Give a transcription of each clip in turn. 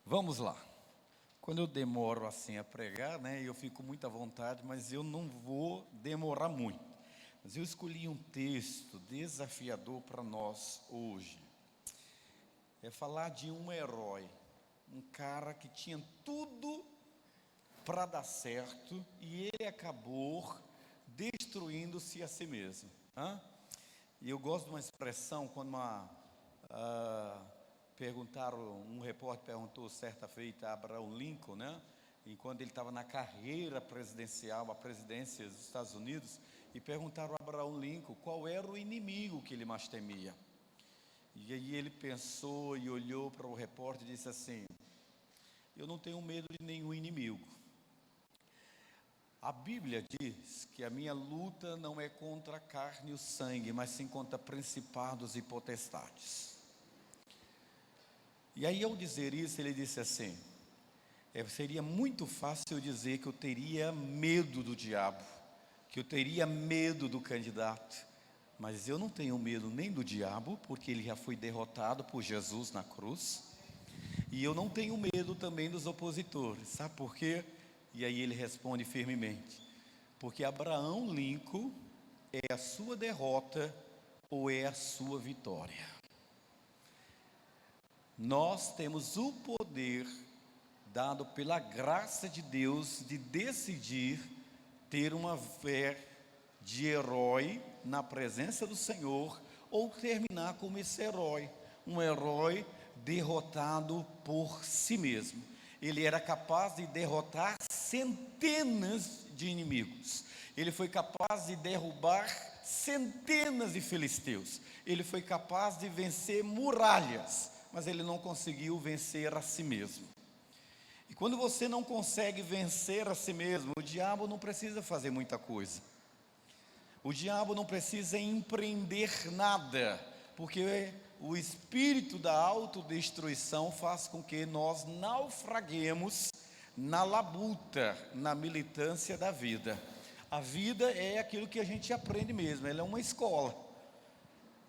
Vamos lá. Quando eu demoro assim a pregar, eu fico muito à vontade, mas eu não vou demorar muito. Mas eu escolhi um texto desafiador para nós hoje. É falar de um herói, um cara que tinha tudo para dar certo e ele acabou destruindo-se a si mesmo. E eu gosto de uma expressão quando um repórter perguntou certa feita a Abraham Lincoln, enquanto ele estava na carreira presidencial, a presidência dos Estados Unidos, e perguntaram a Abraham Lincoln qual era o inimigo que ele mais temia. E aí ele pensou e olhou para o repórter e disse assim: eu não tenho medo de nenhum inimigo. A Bíblia diz que a minha luta não é contra a carne e o sangue, mas sim contra principados e potestades. E aí, ao dizer isso, ele disse assim: seria muito fácil eu dizer que eu teria medo do diabo, que eu teria medo do candidato, mas eu não tenho medo nem do diabo, porque ele já foi derrotado por Jesus na cruz, e eu não tenho medo também dos opositores. Sabe por quê? E aí ele responde firmemente: porque Abraham Lincoln é a sua derrota ou é a sua vitória. Nós temos o poder dado pela graça de Deus de decidir ter uma fé de herói na presença do Senhor, ou terminar como esse herói, um herói derrotado por si mesmo. Ele era capaz de derrotar centenas de inimigos. Ele foi capaz de derrubar centenas de filisteus. Ele foi capaz de vencer muralhas, mas ele não conseguiu vencer a si mesmo. E quando você não consegue vencer a si mesmo, o diabo não precisa fazer muita coisa. O diabo não precisa empreender nada, porque o espírito da autodestruição faz com que nós naufraguemos na labuta, na militância da vida. A vida é aquilo que a gente aprende mesmo, ela é uma escola.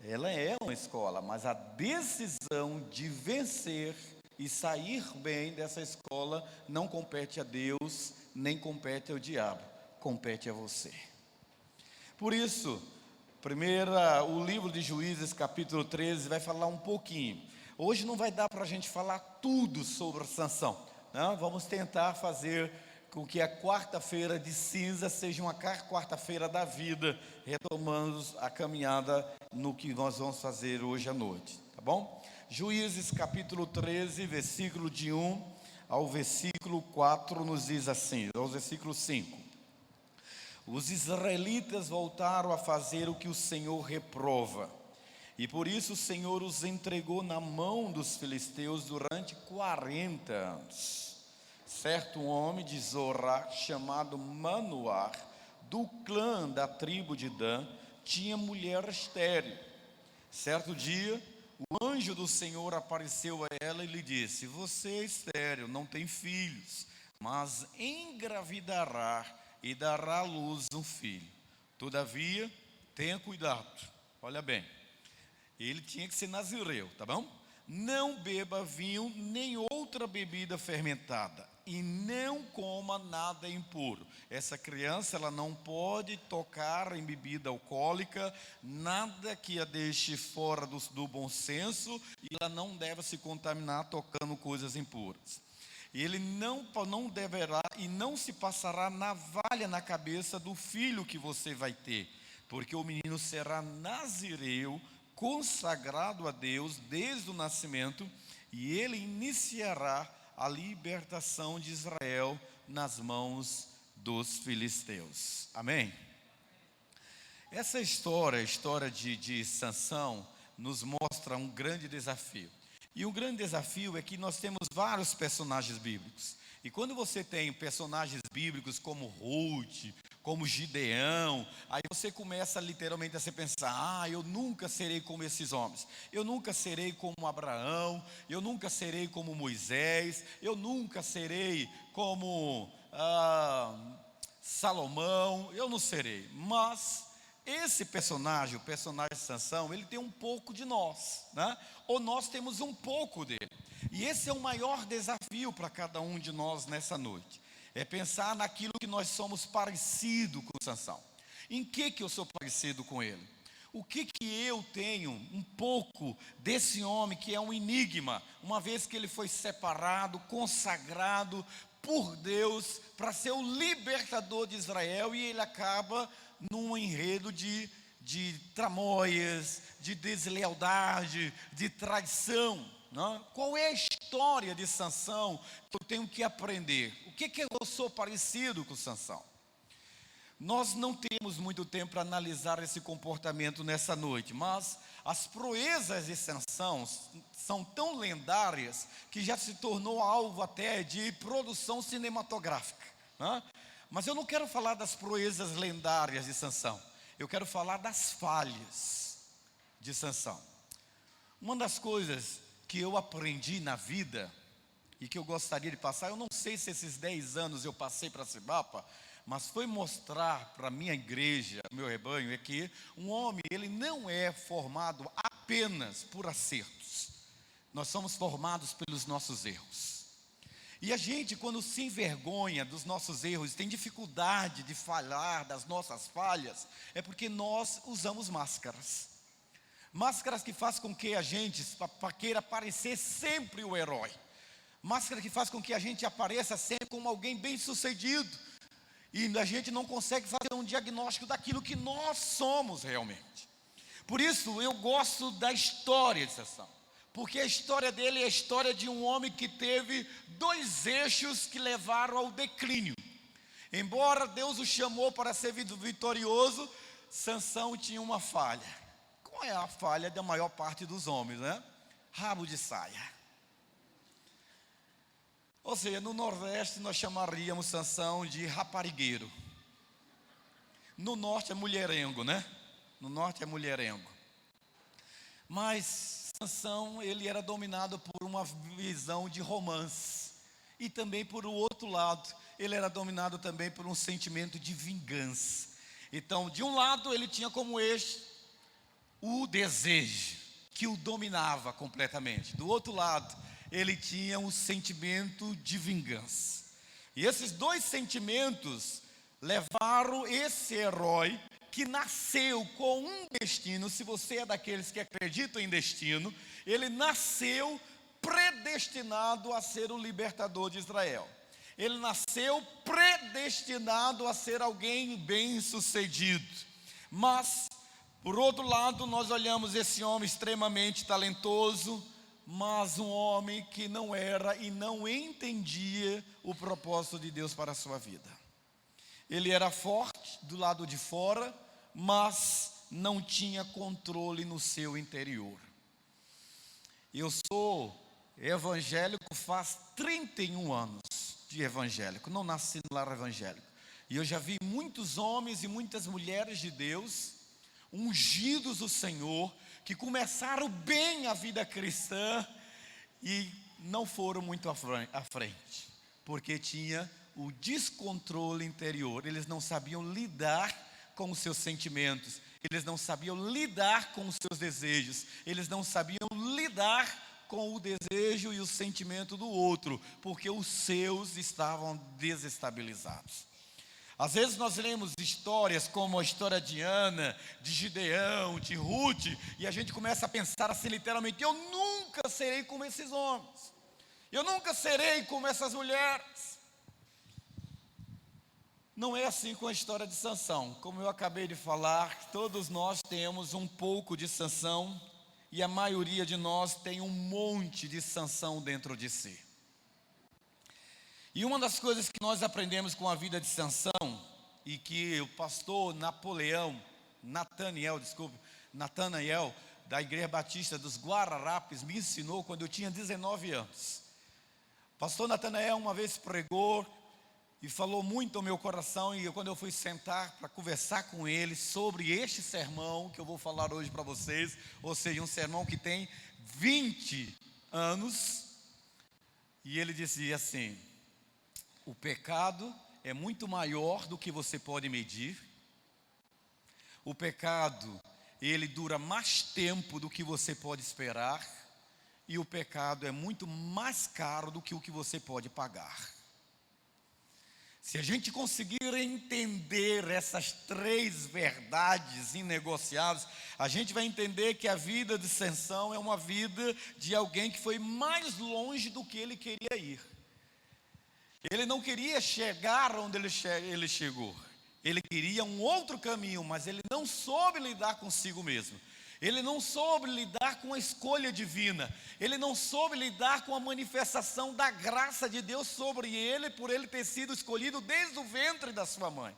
Ela é uma escola, mas a decisão de vencer e sair bem dessa escola não compete a Deus, nem compete ao diabo, compete a você. Por isso, o livro de Juízes, capítulo 13, vai falar um pouquinho. Hoje não vai dar para a gente falar tudo sobre Sansão, Vamos tentar fazer com que a quarta-feira de cinza seja uma quarta-feira da vida, retomando a caminhada no que nós vamos fazer hoje à noite, tá bom? Juízes capítulo 13, versículo de 1 ao versículo 4 nos diz assim, ao versículo 5: os israelitas voltaram a fazer o que o Senhor reprova, e por isso o Senhor os entregou na mão dos filisteus durante 40 anos. Certo homem de Zorá, chamado Manoá, do clã da tribo de Dan, tinha mulher estéril. Certo dia, o anjo do Senhor apareceu a ela e lhe disse: você é estéril, não tem filhos, mas engravidará e dará à luz um filho. Todavia, tenha cuidado, olha bem, ele tinha que ser nazireu, tá bom? Não beba vinho nem outra bebida fermentada, e não coma nada impuro. Essa criança, ela não pode tocar em bebida alcoólica, nada que a deixe fora do bom senso, e ela não deve se contaminar tocando coisas impuras. E ele não deverá e não se passará navalha na cabeça do filho que você vai ter, porque o menino será nazireu, consagrado a Deus desde o nascimento, e ele iniciará a libertação de Israel nas mãos dos filisteus. Amém? Essa história, a história de Sansão, nos mostra um grande desafio. E um grande desafio é que nós temos vários personagens bíblicos. E quando você tem personagens bíblicos como Ruth, como Gideão, aí você começa literalmente a se pensar: eu nunca serei como esses homens, eu nunca serei como Abraão, eu nunca serei como Moisés, eu nunca serei como Salomão, eu não serei. Mas esse personagem, o personagem de Sansão, ele tem um pouco de nós, ou nós temos um pouco dele. E esse é o maior desafio para cada um de nós nessa noite. É pensar naquilo que nós somos parecido com Sansão. Em que eu sou parecido com ele? O que eu tenho um pouco desse homem que é um enigma, uma vez que ele foi separado, consagrado por Deus para ser o libertador de Israel, e ele acaba num enredo de tramóias, de deslealdade, de traição, não? Qual é a história de Sansão que eu tenho que aprender? O que eu sou parecido com Sansão? Nós não temos muito tempo para analisar esse comportamento nessa noite, mas as proezas de Sansão são tão lendárias que já se tornou alvo até de produção cinematográfica, né? Mas eu não quero falar das proezas lendárias de Sansão, eu quero falar das falhas de Sansão. Uma das coisas que eu aprendi na vida e que eu gostaria de passar, eu não sei se esses 10 anos eu passei para Cibapa, mas foi mostrar para a minha igreja, meu rebanho, é que um homem, ele não é formado apenas por acertos. Nós somos formados pelos nossos erros. E a gente, quando se envergonha dos nossos erros, tem dificuldade de falar das nossas falhas, é porque nós usamos máscaras. Máscaras que faz com que a gente queira parecer sempre o herói. Máscara que faz com que a gente apareça sempre como alguém bem sucedido. E a gente não consegue fazer um diagnóstico daquilo que nós somos realmente. Por isso eu gosto da história de Sansão, porque a história dele é a história de um homem que teve 2 eixos que levaram ao declínio. Embora Deus o chamou para ser vitorioso, Sansão tinha uma falha. Qual é a falha da maior parte dos homens, né? Rabo de saia. Ou seja, no Nordeste nós chamaríamos Sansão de raparigueiro. No Norte é mulherengo, né? No Norte é mulherengo. Mas Sansão, ele era dominado por uma visão de romance. E também por o outro lado, ele era dominado também por um sentimento de vingança. Então, de um lado, ele tinha como eixo o desejo, que o dominava completamente. Do outro lado, ele tinha um sentimento de vingança. E esses 2 sentimentos levaram esse herói que nasceu com um destino. Se você é daqueles que acreditam em destino, ele nasceu predestinado a ser o libertador de Israel. Ele nasceu predestinado a ser alguém bem-sucedido. Mas, por outro lado, nós olhamos esse homem extremamente talentoso, mas um homem que não era e não entendia o propósito de Deus para a sua vida. Ele era forte do lado de fora, mas não tinha controle no seu interior. Eu sou evangélico faz 31 anos de evangélico, não nasci no lar evangélico. E eu já vi muitos homens e muitas mulheres de Deus, ungidos do Senhor, que começaram bem a vida cristã e não foram muito à frente, porque tinha o descontrole interior. Eles não sabiam lidar com os seus sentimentos, eles não sabiam lidar com os seus desejos, eles não sabiam lidar com o desejo e o sentimento do outro, porque os seus estavam desestabilizados. Às vezes nós lemos histórias como a história de Ana, de Gideão, de Ruth, e a gente começa a pensar assim literalmente: eu nunca serei como esses homens, eu nunca serei como essas mulheres. Não é assim com a história de Sansão. Como eu acabei de falar, todos nós temos um pouco de Sansão, e a maioria de nós tem um monte de Sansão dentro de si. E uma das coisas que nós aprendemos com a vida de Sansão, e que o pastor Natanael, da Igreja Batista dos Guararapes, me ensinou quando eu tinha 19 anos. Pastor Natanael uma vez pregou e falou muito ao meu coração, e quando eu fui sentar para conversar com ele sobre este sermão que eu vou falar hoje para vocês, ou seja, um sermão que tem 20 anos, e ele dizia assim: o pecado é muito maior do que você pode medir. O pecado, ele dura mais tempo do que você pode esperar. e o pecado é muito mais caro do que o que você pode pagar. Se a gente conseguir entender essas três verdades inegociáveis, a gente vai entender que a vida de Sansão é uma vida de alguém que foi mais longe do que ele queria ir. Ele não queria chegar onde ele chegou. Ele queria um outro caminho, mas ele não soube lidar consigo mesmo. Ele não soube lidar com a escolha divina. Ele não soube lidar com a manifestação da graça de Deus sobre ele, por ele ter sido escolhido desde o ventre da sua mãe.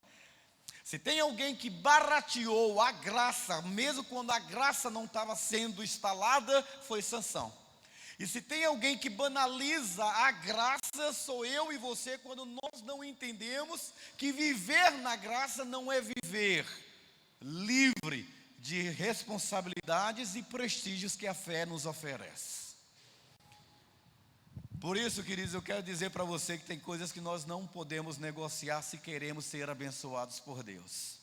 Se tem alguém que barateou a graça, mesmo quando a graça não estava sendo instalada, foi Sansão. E se tem alguém que banaliza a graça, sou eu e você, quando nós não entendemos que viver na graça não é viver livre de responsabilidades e prestígios que a fé nos oferece. Por isso, queridos, eu quero dizer para você que tem coisas que nós não podemos negociar se queremos ser abençoados por Deus.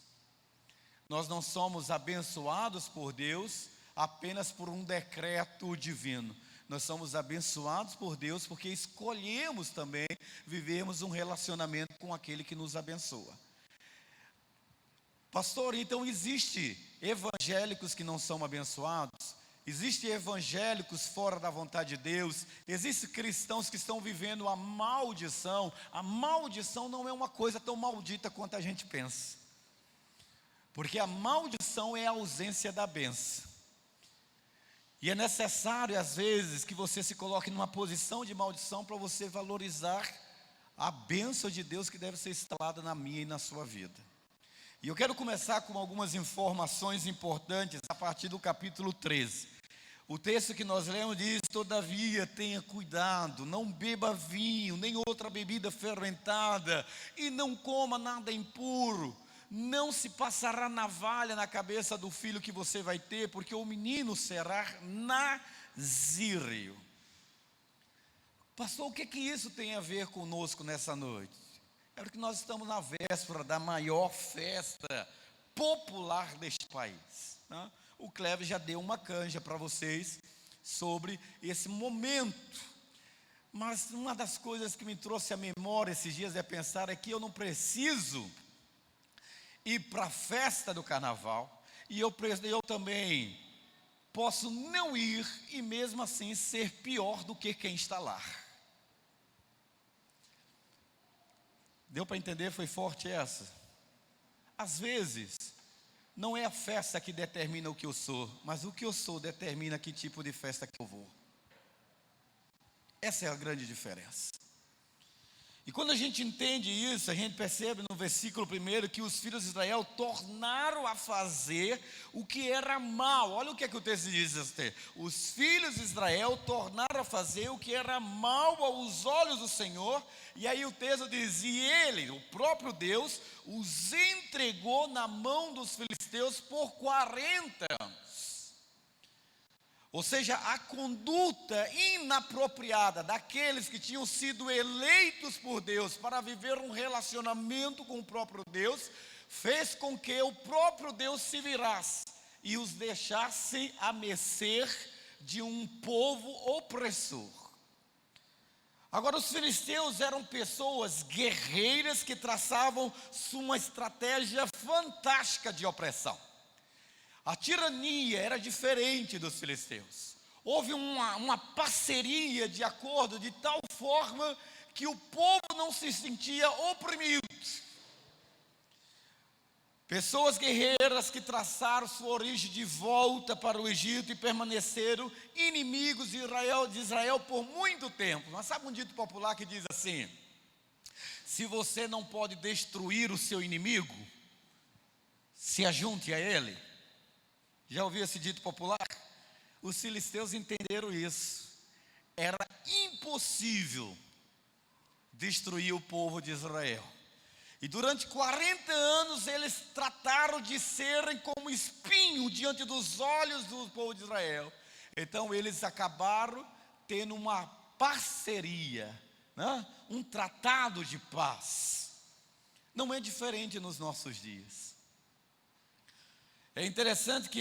Nós não somos abençoados por Deus apenas por um decreto divino. Nós somos abençoados por Deus porque escolhemos também vivermos um relacionamento com aquele que nos abençoa. Pastor, então existe evangélicos que não são abençoados? Existem evangélicos fora da vontade de Deus? Existem cristãos que estão vivendo a maldição? A maldição não é uma coisa tão maldita quanto a gente pensa. Porque a maldição é a ausência da bênção. E é necessário, às vezes, que você se coloque numa posição de maldição para você valorizar a bênção de Deus que deve ser instalada na minha e na sua vida. E eu quero começar com algumas informações importantes a partir do capítulo 13. O texto que nós lemos diz: todavia tenha cuidado, não beba vinho, nem outra bebida fermentada, e não coma nada impuro. Não se passará navalha na cabeça do filho que você vai ter, porque o menino será nazíreo. Pastor, o que isso tem a ver conosco nessa noite? É porque nós estamos na véspera da maior festa popular deste país, né? O Cleves já deu uma canja para vocês sobre esse momento. Mas uma das coisas que me trouxe à memória esses dias é pensar que eu não preciso ir para a festa do carnaval, e eu também posso não ir e mesmo assim ser pior do que quem está lá. Deu para entender? Foi forte essa? Às vezes, não é a festa que determina o que eu sou, mas o que eu sou determina que tipo de festa que eu vou. Essa é a grande diferença. E quando a gente entende isso, a gente percebe no versículo 1 que os filhos de Israel tornaram a fazer o que era mal. Olha o que o texto diz: os filhos de Israel tornaram a fazer o que era mal aos olhos do Senhor. E aí o texto diz: e ele, o próprio Deus, os entregou na mão dos filisteus por 40 anos. Ou seja, a conduta inapropriada daqueles que tinham sido eleitos por Deus para viver um relacionamento com o próprio Deus, fez com que o próprio Deus se virasse e os deixasse a mercê de um povo opressor. Agora, os filisteus eram pessoas guerreiras que traçavam uma estratégia fantástica de opressão. A tirania era diferente dos filisteus. Houve uma parceria de acordo de tal forma que o povo não se sentia oprimido. Pessoas guerreiras que traçaram sua origem de volta para o Egito e permaneceram inimigos de Israel por muito tempo. Mas sabe um dito popular que diz assim: se você não pode destruir o seu inimigo, se ajunte a ele. Já ouviu esse dito popular? Os filisteus entenderam isso. Era impossível destruir o povo de Israel. E durante 40 anos eles trataram de serem como espinho diante dos olhos do povo de Israel. Então eles acabaram tendo uma parceria, né? Um tratado de paz. Não é diferente nos nossos dias. É interessante que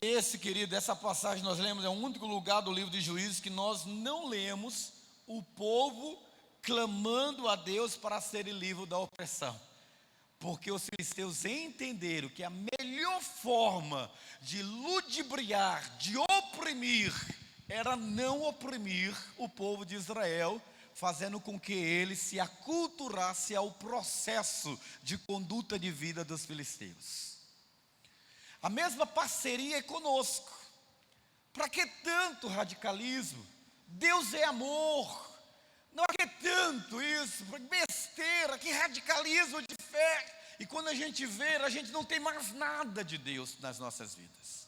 essa passagem nós lemos, é o único lugar do livro de Juízes que nós não lemos o povo clamando a Deus para serem livres da opressão. Porque os filisteus entenderam que a melhor forma de ludibriar, de oprimir, era não oprimir o povo de Israel, fazendo com que ele se aculturasse ao processo de conduta de vida dos filisteus. A mesma parceria é conosco. Para que tanto radicalismo? Deus é amor. Não há que tanto isso, besteira, que radicalismo de fé. E quando a gente vê, a gente não tem mais nada de Deus nas nossas vidas.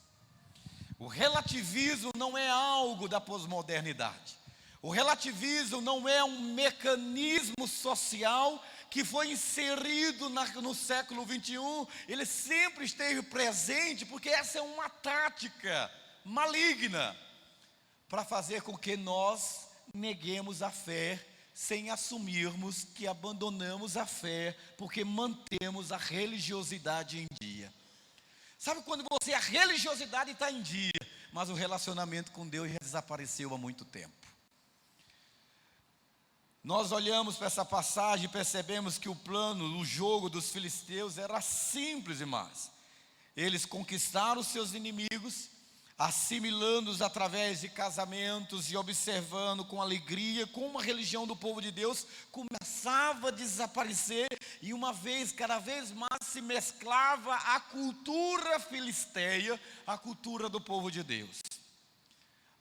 O relativismo não é algo da pós-modernidade. O relativismo não é um mecanismo social que foi inserido no século 21, ele sempre esteve presente, porque essa é uma tática maligna, para fazer com que nós neguemos a fé, sem assumirmos que abandonamos a fé, porque mantemos a religiosidade em dia. Sabe quando a religiosidade está em dia, mas o relacionamento com Deus já desapareceu há muito tempo. Nós olhamos para essa passagem e percebemos que o jogo dos filisteus era simples demais. Eles conquistaram os seus inimigos, assimilando-os através de casamentos e observando com alegria como a religião do povo de Deus começava a desaparecer e cada vez mais se mesclava a cultura filisteia, a cultura do povo de Deus.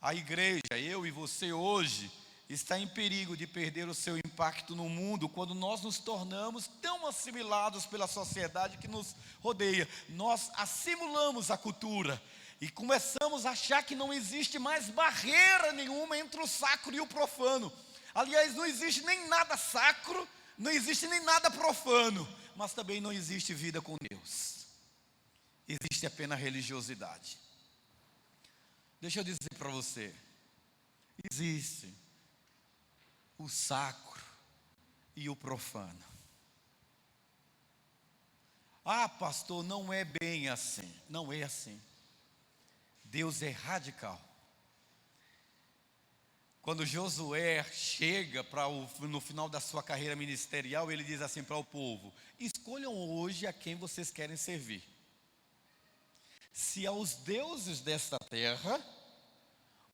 A igreja, eu e você hoje, está em perigo de perder o seu impacto no mundo quando nós nos tornamos tão assimilados pela sociedade que nos rodeia. Nós assimilamos a cultura e começamos a achar que não existe mais barreira nenhuma entre o sacro e o profano. Aliás, não existe nem nada sacro, não existe nem nada profano, mas também não existe vida com Deus. Existe apenas religiosidade. Deixa eu dizer para você, existe o sacro e o profano. Ah, pastor, não é bem assim. Não é assim. Deus é radical. Quando Josué chega no final da sua carreira ministerial, ele diz assim para o povo: escolham hoje a quem vocês querem servir. Se aos deuses desta terra,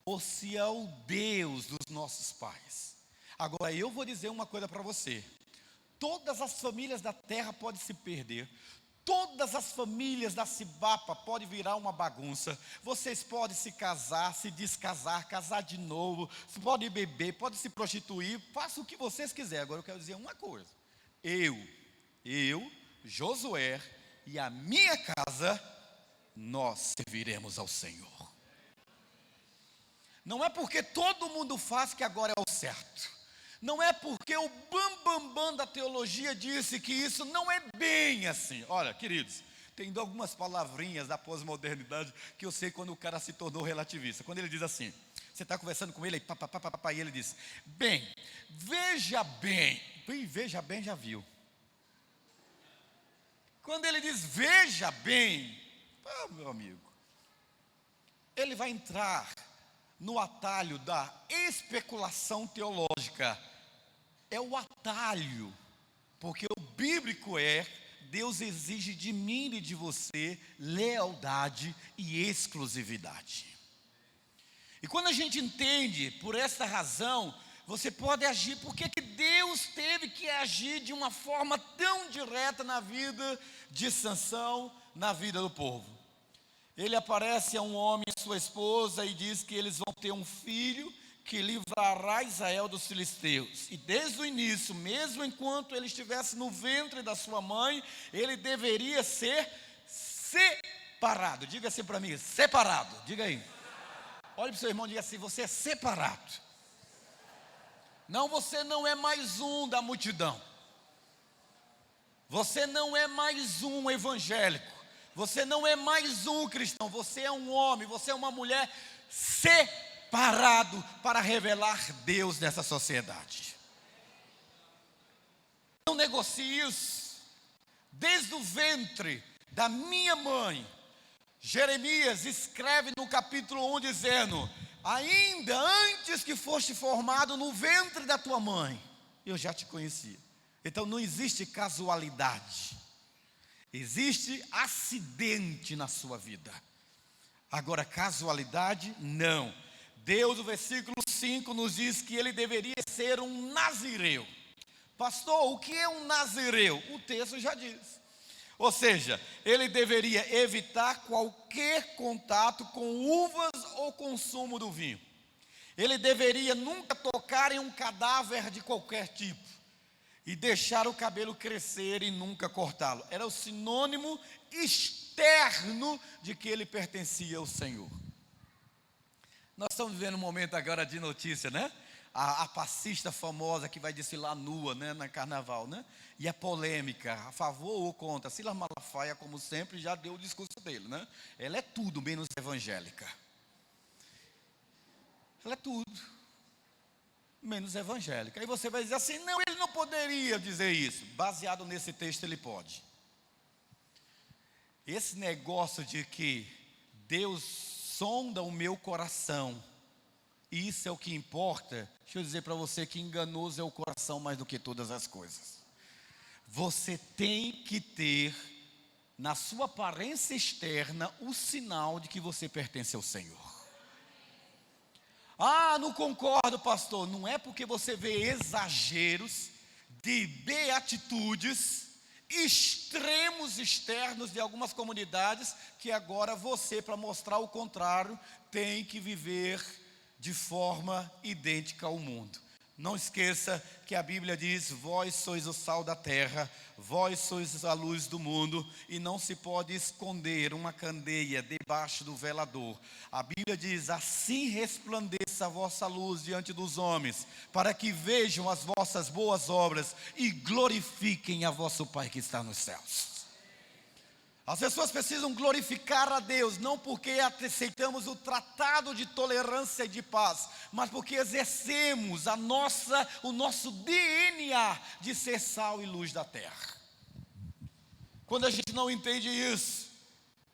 ou se ao Deus dos nossos pais. Agora eu vou dizer uma coisa para você: todas as famílias da terra podem se perder, todas as famílias da Cibapa podem virar uma bagunça. Vocês podem se casar, se descasar, casar de novo, podem beber, podem se prostituir, faça o que vocês quiserem. Agora eu quero dizer uma coisa: eu, Josué e a minha casa, nós serviremos ao Senhor. Não é porque todo mundo faz que agora é o certo. Não é porque o bambambam da teologia disse que isso não é bem assim. Olha, queridos, tem algumas palavrinhas da pós-modernidade que eu sei quando o cara se tornou relativista. Quando ele diz assim, você está conversando com ele, e ele diz: bem, veja bem. Bem, veja bem, já viu. Quando ele diz veja bem, meu amigo, ele vai entrar no atalho da especulação teológica. É o atalho, porque o bíblico Deus exige de mim e de você lealdade e exclusividade. E quando a gente entende por essa razão, você pode agir. Por que Deus teve que agir de uma forma tão direta na vida de Sansão, na vida do povo? Ele aparece a um homem e a sua esposa e diz que eles vão ter um filho que livrará Israel dos filisteus. E desde o início, mesmo enquanto ele estivesse no ventre da sua mãe, ele deveria ser separado. Diga assim para mim: separado. Diga aí. Olhe para o seu irmão e diga assim: você é separado. Não, você não é mais um da multidão. Você não é mais um evangélico. Você não é mais um cristão. Você é um homem, você é uma mulher separado para revelar Deus nessa sociedade. Não negocie isso. Desde o ventre da minha mãe, Jeremias escreve no capítulo 1 dizendo: ainda antes que foste formado no ventre da tua mãe, eu já te conhecia. Então não existe casualidade, existe acidente na sua vida. Agora, casualidade, não. Deus, no versículo 5, nos diz que ele deveria ser um nazireu. Pastor, o que é um nazireu? O texto já diz. Ou seja, ele deveria evitar qualquer contato com uvas ou consumo do vinho. Ele deveria nunca tocar em um cadáver de qualquer tipo. E deixar o cabelo crescer e nunca cortá-lo. Era o sinônimo externo de que ele pertencia ao Senhor. Nós estamos vivendo um momento agora de notícia, né? A passista famosa que vai desfilar nua, né, na carnaval, né? E a polêmica, a favor ou contra. Silas Malafaia, como sempre, já deu o discurso dele, né? Ela é tudo menos evangélica. Ela é tudo menos evangélica. Aí você vai dizer assim: não, ele não poderia dizer isso. Baseado nesse texto, ele pode. Esse negócio de que Deus sonda o meu coração, e isso é o que importa. Deixa eu dizer para você que enganoso é o coração mais do que todas as coisas. Você tem que ter na sua aparência externa o sinal de que você pertence ao Senhor. Ah, não concordo, pastor. Não é porque você vê exageros de beatitudes, extremos externos de algumas comunidades, que agora você, para mostrar o contrário, tem que viver de forma idêntica ao mundo. Não esqueça que a Bíblia diz: vós sois o sal da terra, vós sois a luz do mundo, e não se pode esconder uma candeia debaixo do velador. A Bíblia diz: assim resplandeça a vossa luz diante dos homens, para que vejam as vossas boas obras e glorifiquem a vosso Pai que está nos céus. As pessoas precisam glorificar a Deus, não porque aceitamos o tratado de tolerância e de paz, mas porque exercemos o nosso DNA de ser sal e luz da terra. Quando a gente não entende isso,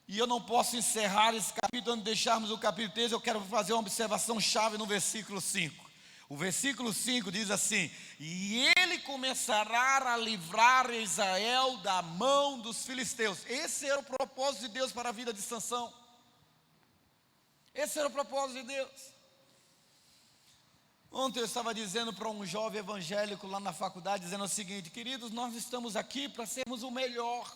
e eu não posso encerrar esse capítulo antes de deixarmos o capítulo 3, eu quero fazer uma observação chave no versículo 5. O versículo 5 diz assim: e ele começará a livrar Israel da mão dos filisteus. Esse era o propósito de Deus para a vida de Sansão. Esse era o propósito de Deus. Ontem eu estava dizendo para um jovem evangélico lá na faculdade, dizendo o seguinte: queridos, nós estamos aqui para sermos o melhor.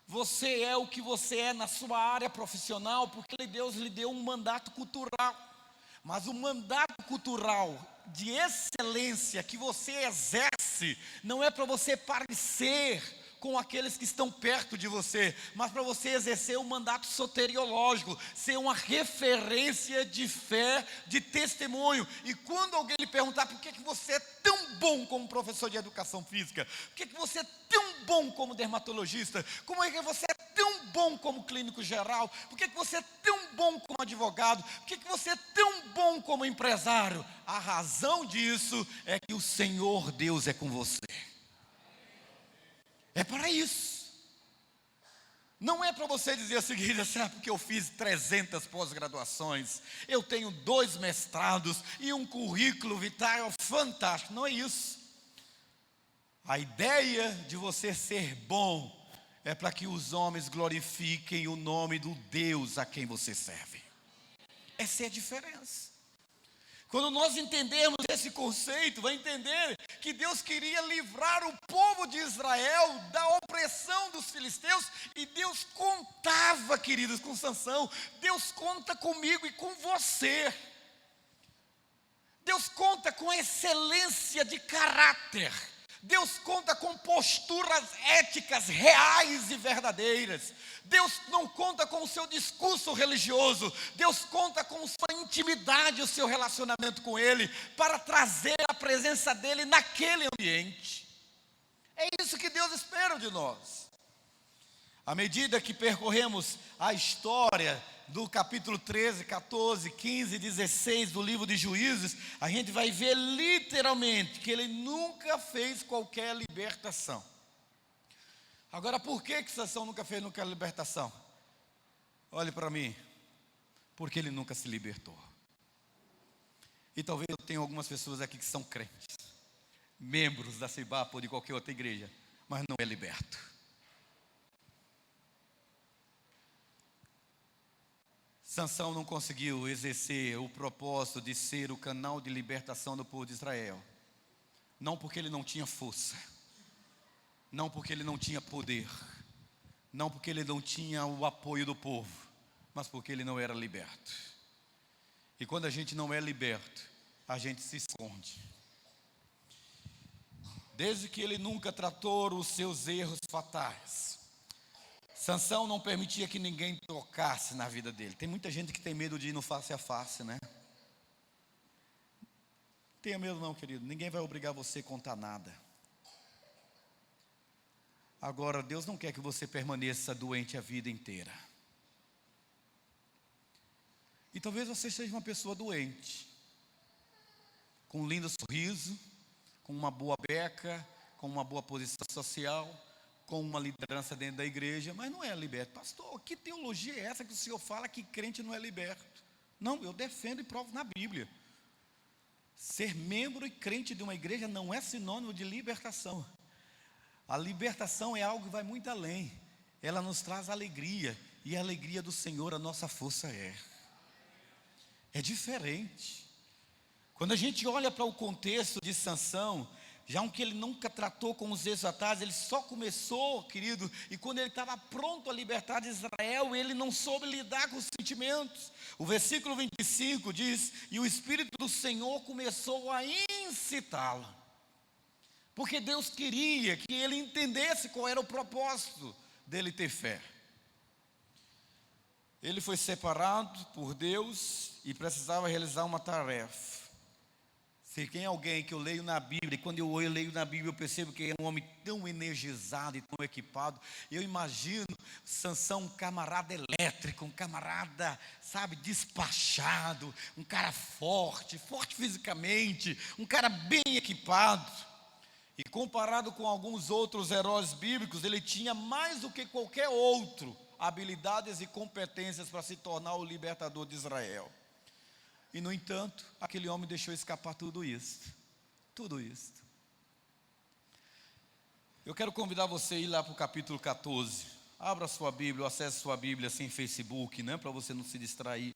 Você é o que você é na sua área profissional, porque Deus lhe deu um mandato cultural. Mas o mandato cultural de excelência que você exerce, não é para você parecer com aqueles que estão perto de você, mas para você exercer um mandato soteriológico, ser uma referência de fé, de testemunho. E quando alguém lhe perguntar: por que você é tão bom como professor de educação física? Por que você é tão bom como dermatologista? Como é que você é tão bom como clínico geral? Por que você é tão bom como advogado? Por que você é tão bom como empresário? A razão disso é que o Senhor Deus é com você. É para isso. Não é para você dizer o seguinte: assim, porque eu fiz 300 pós-graduações, eu tenho 2 mestrados e um currículo vital fantástico. Não é isso. A ideia de você ser bom é para que os homens glorifiquem o nome do Deus a quem você serve. Essa é a diferença. Quando nós entendermos esse conceito, vai entender que Deus queria livrar o povo de Israel da opressão dos filisteus, e Deus contava, queridos, com Sansão. Deus conta comigo e com você. Deus conta com excelência de caráter. Deus conta com posturas éticas reais e verdadeiras. Deus não conta com o seu discurso religioso. Deus conta com sua intimidade, o seu relacionamento com Ele, para trazer a presença dEle naquele ambiente. É isso que Deus espera de nós. À medida que percorremos a história do capítulo 13, 14, 15, 16 do livro de Juízes, a gente vai ver literalmente que ele nunca fez qualquer libertação. Agora, por que Sansão nunca fez qualquer libertação? olhe para mim, porque ele nunca se libertou. E talvez eu tenha algumas pessoas aqui que são crentes, membros da CIBAP ou de qualquer outra igreja, mas não é liberto. Sansão não conseguiu exercer o propósito de ser o canal de libertação do povo de Israel. Não porque ele não tinha força, não porque ele não tinha poder, não porque ele não tinha o apoio do povo, mas porque ele não era liberto. E quando a gente não é liberto, a gente se esconde. Desde que ele nunca tratou os seus erros fatais, Sansão não permitia que ninguém tocasse na vida dele. Tem muita gente que tem medo de ir no face a face, né? Não tenha medo não, querido. Ninguém vai obrigar você a contar nada. Agora, Deus não quer que você permaneça doente a vida inteira. E talvez você seja uma pessoa doente, com um lindo sorriso, com uma boa beca, com uma boa posição social, com uma liderança dentro da igreja, mas não é liberto. Pastor, que teologia é essa que o senhor fala que crente não é liberto? Não, eu defendo e provo na Bíblia. Ser membro e crente de uma igreja não é sinônimo de libertação. A libertação é algo que vai muito além. Ela nos traz alegria, e a alegria do Senhor a nossa força é. É diferente. Quando a gente olha para o contexto de Sansão, já que ele nunca tratou com os exaltados, ele só começou, querido, e quando ele estava pronto a libertar de Israel, ele não soube lidar com os sentimentos. O versículo 25 diz: e o Espírito do Senhor começou a incitá-lo, porque Deus queria que ele entendesse qual era o propósito dele ter fé. Ele foi separado por Deus e precisava realizar uma tarefa. Se tem alguém que eu leio na Bíblia, e quando eu leio na Bíblia eu percebo que é um homem tão energizado e tão equipado. Eu imagino Sansão um camarada elétrico, um camarada, sabe, despachado, um cara forte fisicamente, um cara bem equipado. E comparado com alguns outros heróis bíblicos, ele tinha mais do que qualquer outro habilidades e competências para se tornar o libertador de Israel. E no entanto, aquele homem deixou escapar tudo isso. Tudo isso. Eu quero convidar você a ir lá para o capítulo 14. Abra sua Bíblia, ou acesse sua Bíblia sem Facebook, né, para você não se distrair.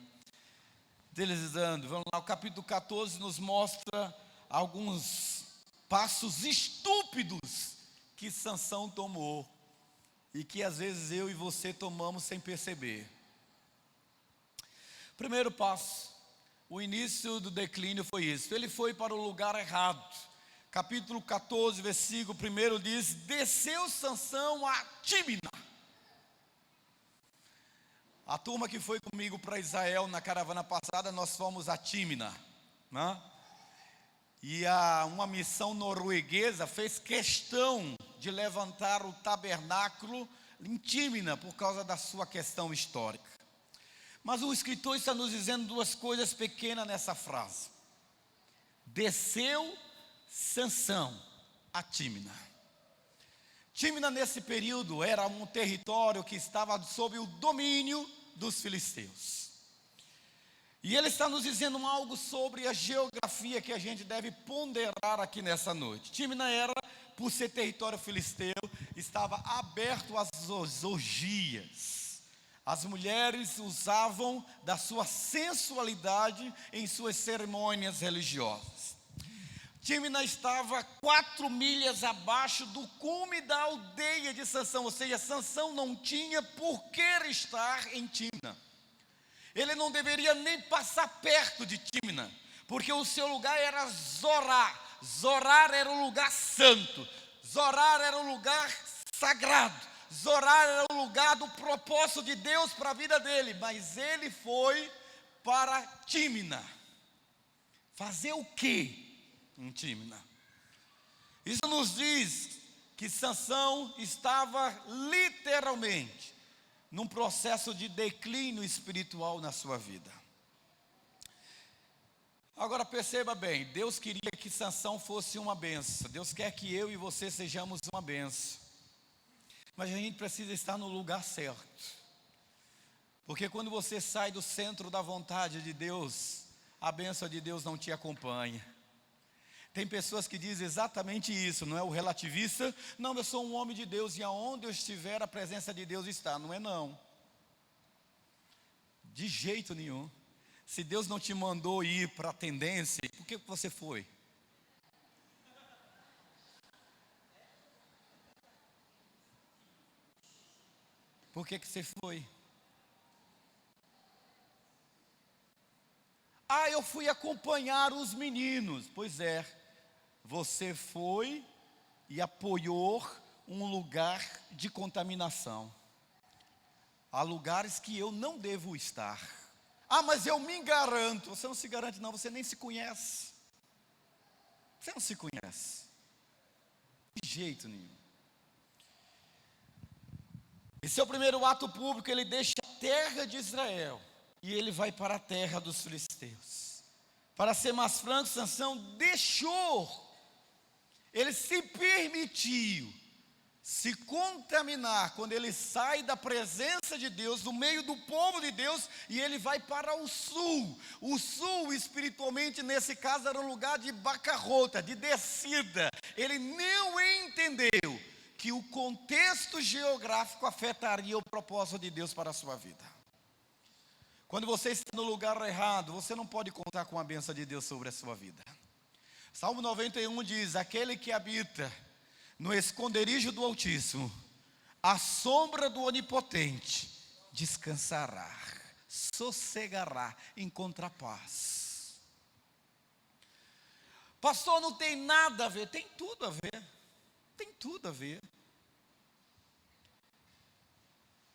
Deslizando, vamos lá, o capítulo 14 nos mostra alguns passos estúpidos que Sansão tomou. E que às vezes eu e você tomamos sem perceber. Primeiro passo. O início do declínio foi isso. Ele foi para o lugar errado. Capítulo 14, versículo 1 diz: desceu Sansão a Tímina. A turma que foi comigo para Israel na caravana passada, nós fomos a Tímina, né? E uma missão norueguesa fez questão de levantar o tabernáculo em Tímina por causa da sua questão histórica. Mas o escritor está nos dizendo duas coisas pequenas nessa frase. Desceu Sansão a Tímina. Tímina nesse período era um território que estava sob o domínio dos filisteus. E ele está nos dizendo algo sobre a geografia que a gente deve ponderar aqui nessa noite. Tímina era, por ser território filisteu, estava aberto às orgias. As mulheres usavam da sua sensualidade em suas cerimônias religiosas. Tímina estava 4 milhas abaixo do cume da aldeia de Sansão, ou seja, Sansão não tinha por que estar em Tímina. Ele não deveria nem passar perto de Tímina, porque o seu lugar era Zorá. Zorá era o lugar santo, Zorá era o lugar sagrado. Zorá era o lugar do propósito de Deus para a vida dele, mas ele foi para Tímina. Fazer o quê em Tímina? Isso nos diz que Sansão estava literalmente num processo de declínio espiritual na sua vida. Agora perceba bem, Deus queria que Sansão fosse uma benção. Deus quer que eu e você sejamos uma benção. Mas a gente precisa estar no lugar certo. Porque quando você sai do centro da vontade de Deus, a bênção de Deus não te acompanha. Tem pessoas que dizem exatamente isso, não é? O relativista, não, eu sou um homem de Deus e aonde eu estiver a presença de Deus está. Não é não. De jeito nenhum. Se Deus não te mandou ir para a tendência, por que você foi? Por que você foi? Ah, eu fui acompanhar os meninos. Pois é, você foi e apoiou um lugar de contaminação. Há lugares que eu não devo estar. Ah, mas eu me garanto. Você não se garante não, você nem se conhece. Você não se conhece. De jeito nenhum. Esse é o primeiro ato público, ele deixa a terra de Israel. E ele vai para a terra dos filisteus. Para ser mais franco, Sansão deixou. Ele se permitiu se contaminar quando ele sai da presença de Deus, do meio do povo de Deus, e ele vai para o sul. O sul, espiritualmente, nesse caso, era um lugar de bancarrota, de descida. Ele não entendeu que o contexto geográfico afetaria o propósito de Deus para a sua vida. Quando você está no lugar errado, você não pode contar com a bênção de Deus sobre a sua vida. Salmo 91 diz: aquele que habita no esconderijo do Altíssimo, à sombra do Onipotente, descansará, sossegará, encontra paz. Pastor, não tem nada a ver. Tem tudo a ver. Tem tudo a ver.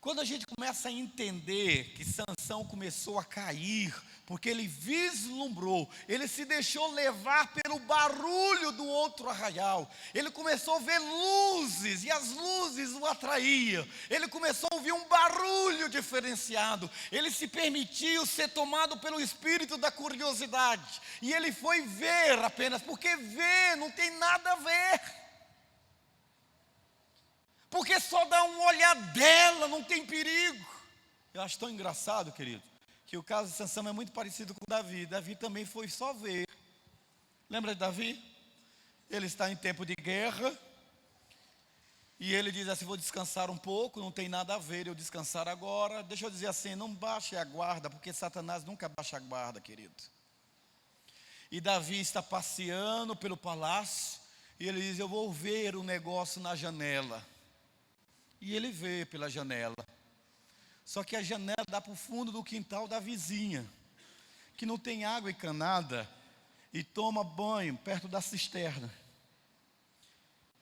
Quando a gente começa a entender que Sansão começou a cair, porque ele vislumbrou, ele se deixou levar pelo barulho do outro arraial, ele começou a ver luzes, e as luzes o atraíam, ele começou a ouvir um barulho diferenciado, ele se permitiu ser tomado pelo espírito da curiosidade, e ele foi ver apenas, porque ver não tem nada a ver. Porque só dá uma olhadela, não tem perigo. Eu acho tão engraçado, querido, que o caso de Sansão é muito parecido com Davi. Davi também foi só ver. Lembra de Davi? Ele está em tempo de guerra. E ele diz assim: vou descansar um pouco, não tem nada a ver eu descansar agora. Deixa eu dizer assim, não baixe a guarda, porque Satanás nunca baixa a guarda, querido. E Davi está passeando pelo palácio. E ele diz: eu vou ver o negócio na janela. E ele vê pela janela. Só que a janela dá para o fundo do quintal da vizinha, que não tem água encanada, e toma banho perto da cisterna.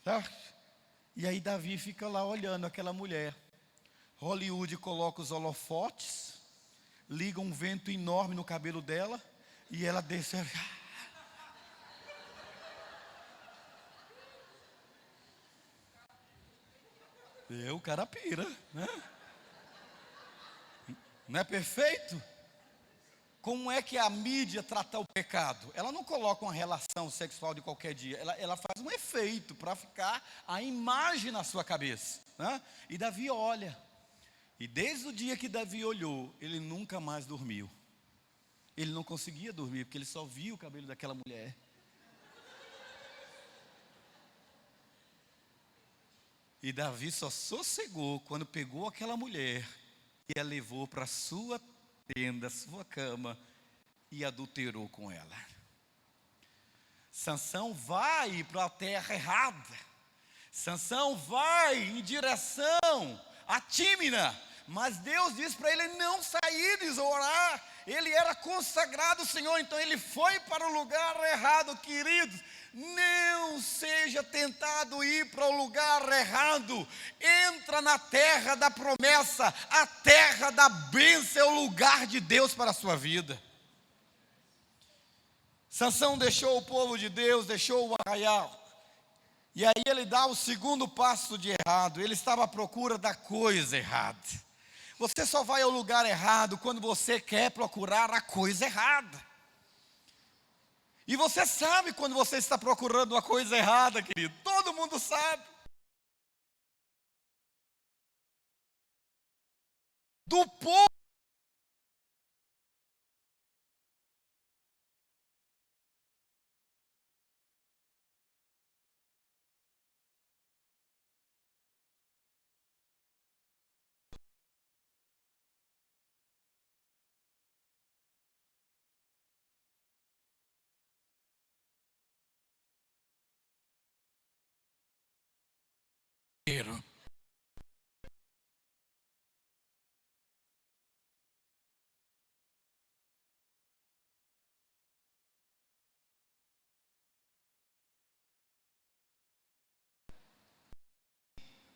Certo? E aí Davi fica lá olhando aquela mulher. Hollywood coloca os holofotes, liga um vento enorme no cabelo dela, e ela desce. O cara pira, né? Não é perfeito? Como é que a mídia trata o pecado? Ela não coloca uma relação sexual de qualquer dia. Ela faz um efeito para ficar a imagem na sua cabeça, né? E Davi olha. E desde o dia que Davi olhou, ele nunca mais dormiu. Ele não conseguia dormir, porque ele só via o cabelo daquela mulher. E Davi só sossegou quando pegou aquela mulher e a levou para a sua tenda, sua cama, e adulterou com ela. Sansão vai para a terra errada. Sansão vai em direção a Tímina. Mas Deus disse para ele não sair de Zorá. Ele era consagrado ao Senhor, então ele foi para o lugar errado, queridos. Não seja tentado ir para o lugar errado. Entra na terra da promessa. A terra da bênção é o lugar de Deus para a sua vida. Sansão deixou o povo de Deus, deixou o arraial. E aí ele dá o segundo passo de errado. Ele estava à procura da coisa errada. Você só vai ao lugar errado quando você quer procurar a coisa errada. E você sabe quando você está procurando uma coisa errada, querido. Todo mundo sabe. Do povo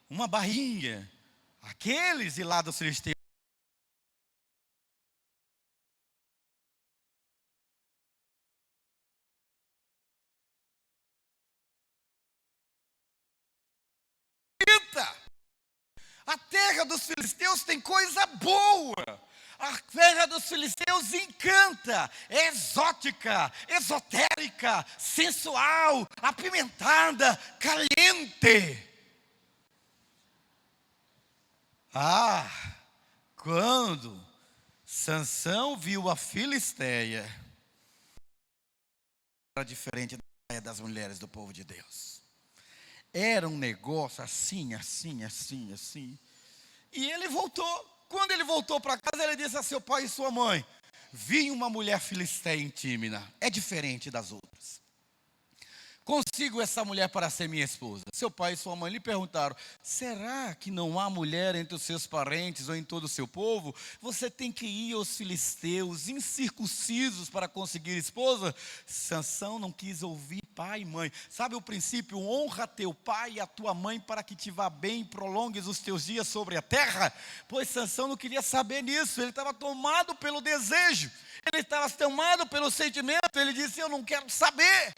uma barrinha. Aqueles de lá dos filisteus. A terra dos filisteus tem coisa boa. A terra dos filisteus encanta, é exótica, esotérica, sensual, apimentada, caliente. Quando Sansão viu a Filisteia, era diferente das mulheres do povo de Deus. Era um negócio assim, assim, assim, assim. E ele voltou. Quando ele voltou para casa, ele disse a seu pai e sua mãe: vi uma mulher filisteia em Tímina, é diferente das outras. Consigo essa mulher para ser minha esposa. Seu pai e sua mãe lhe perguntaram: será que não há mulher entre os seus parentes ou em todo o seu povo? Você tem que ir aos filisteus incircuncisos para conseguir esposa? Sansão não quis ouvir pai e mãe. Sabe o princípio: honra teu pai e a tua mãe para que te vá bem e prolongues os teus dias sobre a terra? Pois Sansão não queria saber nisso. Ele estava tomado pelo desejo, ele estava tomado pelo sentimento. Ele disse: eu não quero saber.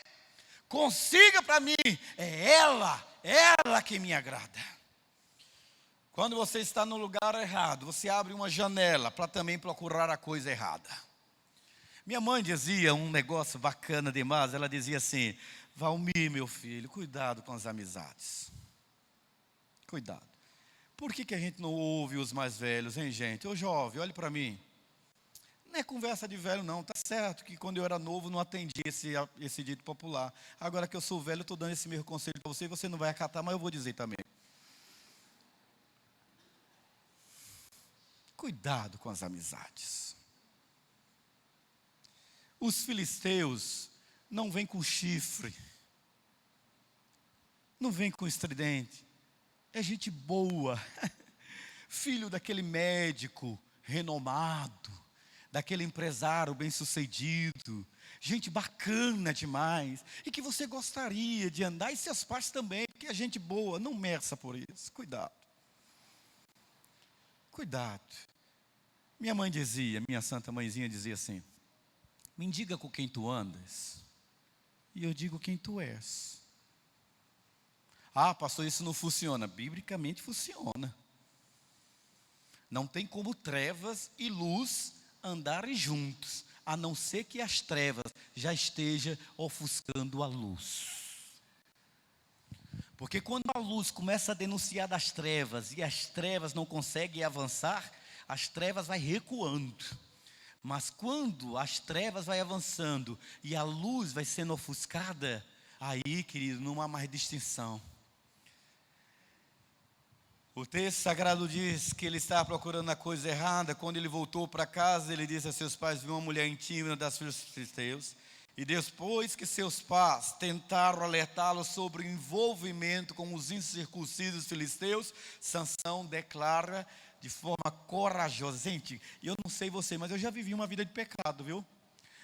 Consiga para mim, é ela que me agrada. Quando você está no lugar errado, você abre uma janela para também procurar a coisa errada. Minha mãe dizia um negócio bacana demais. Ela dizia assim: Valmir, meu filho, cuidado com as amizades. Cuidado. Por que a gente não ouve os mais velhos, hein, gente? Ô jovem, olhe para mim. Não é conversa de velho, não. Está certo que quando eu era novo não atendi esse dito popular. Agora que eu sou velho, estou dando esse mesmo conselho para você e você não vai acatar, mas eu vou dizer também. Cuidado com as amizades. Os filisteus não vêm com chifre, não vêm com estridente. É gente boa, filho daquele médico renomado, daquele empresário bem-sucedido, gente bacana demais, e que você gostaria de andar, e seus pais também, porque é gente boa. Não meça por isso, cuidado. Cuidado. Minha mãe dizia, minha santa mãezinha dizia assim: me diga com quem tu andas, e eu digo quem tu és. Pastor, isso não funciona. Biblicamente funciona. Não tem como trevas e luz andarem juntos, a não ser que as trevas já estejam ofuscando a luz. Porque quando a luz começa a denunciar das trevas e as trevas não conseguem avançar, as trevas vai recuando. Mas quando as trevas vai avançando e a luz vai sendo ofuscada, aí, querido, não há mais distinção. O texto sagrado diz que ele estava procurando a coisa errada. Quando ele voltou para casa, ele disse a seus pais: viu uma mulher em Tímina das filhas dos filisteus. E depois que seus pais tentaram alertá-lo sobre o envolvimento com os incircuncisos filisteus, Sansão declara de forma corajosa. Gente, eu não sei você, mas eu já vivi uma vida de pecado, viu?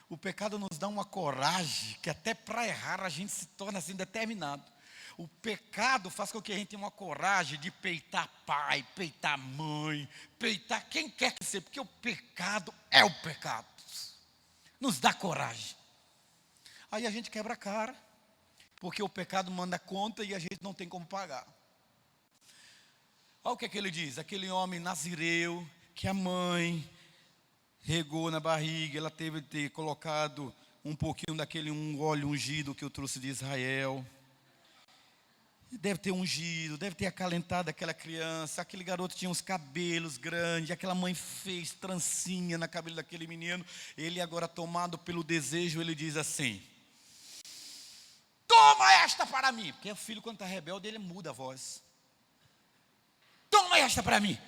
O pecado nos dá uma coragem que até para errar a gente se torna assim determinado. O pecado faz com que a gente tenha uma coragem de peitar pai, peitar mãe, peitar quem quer que seja, porque o pecado é o pecado. Nos dá coragem. Aí a gente quebra a cara, porque o pecado manda conta e a gente não tem como pagar. Olha o que é que ele diz: aquele homem nazireu, que a mãe regou na barriga, ela teve de ter colocado um pouquinho daquele óleo ungido que eu trouxe de Israel. Deve ter ungido, deve ter acalentado aquela criança. Aquele garoto tinha uns cabelos grandes, aquela mãe fez trancinha na cabelo daquele menino. Ele agora, tomado pelo desejo, ele diz assim: toma esta para mim. Porque o filho, quando está rebelde, ele muda a voz. Toma esta para mim,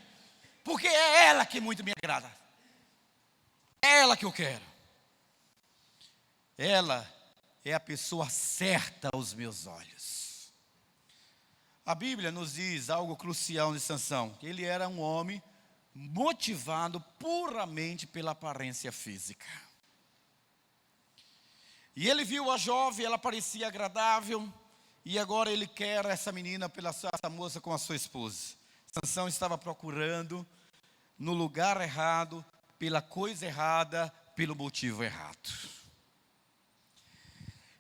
porque é ela que muito me agrada. É ela que eu quero. Ela é a pessoa certa aos meus olhos. A Bíblia nos diz algo crucial de Sansão, que ele era um homem motivado puramente pela aparência física. E ele viu a jovem, ela parecia agradável, e agora ele quer essa menina, essa moça com a sua esposa. Sansão estava procurando no lugar errado, pela coisa errada, pelo motivo errado.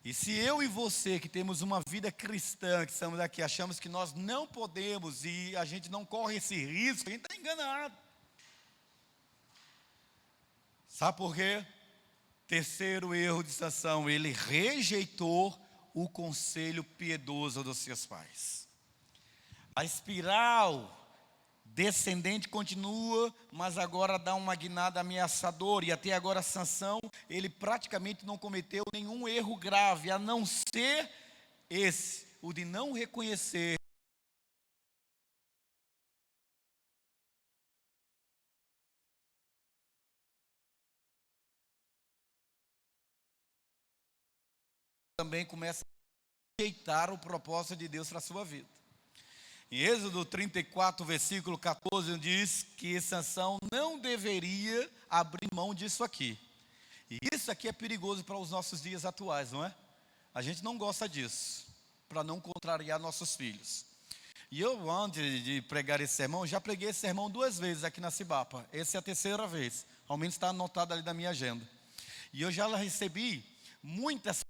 E se eu e você que temos uma vida cristã, que estamos aqui, achamos que nós não podemos e a gente não corre esse risco, a gente está enganado. Sabe por quê? Terceiro erro de Sansão, ele rejeitou o conselho piedoso dos seus pais. A espiral descendente continua, mas agora dá uma guinada ameaçadora. E até agora Sansão, ele praticamente não cometeu nenhum erro grave, a não ser esse, o de não reconhecer também começa a rejeitar o propósito de Deus para a sua vida. Em Êxodo 34, versículo 14, diz que Sansão não deveria abrir mão disso aqui. E isso aqui é perigoso para os nossos dias atuais, não é? A gente não gosta disso, para não contrariar nossos filhos. E eu, antes de pregar esse sermão, já preguei esse sermão 2 vezes aqui na Cibapa. Essa é a terceira vez, ao menos está anotado ali na minha agenda. E eu já recebi muitas,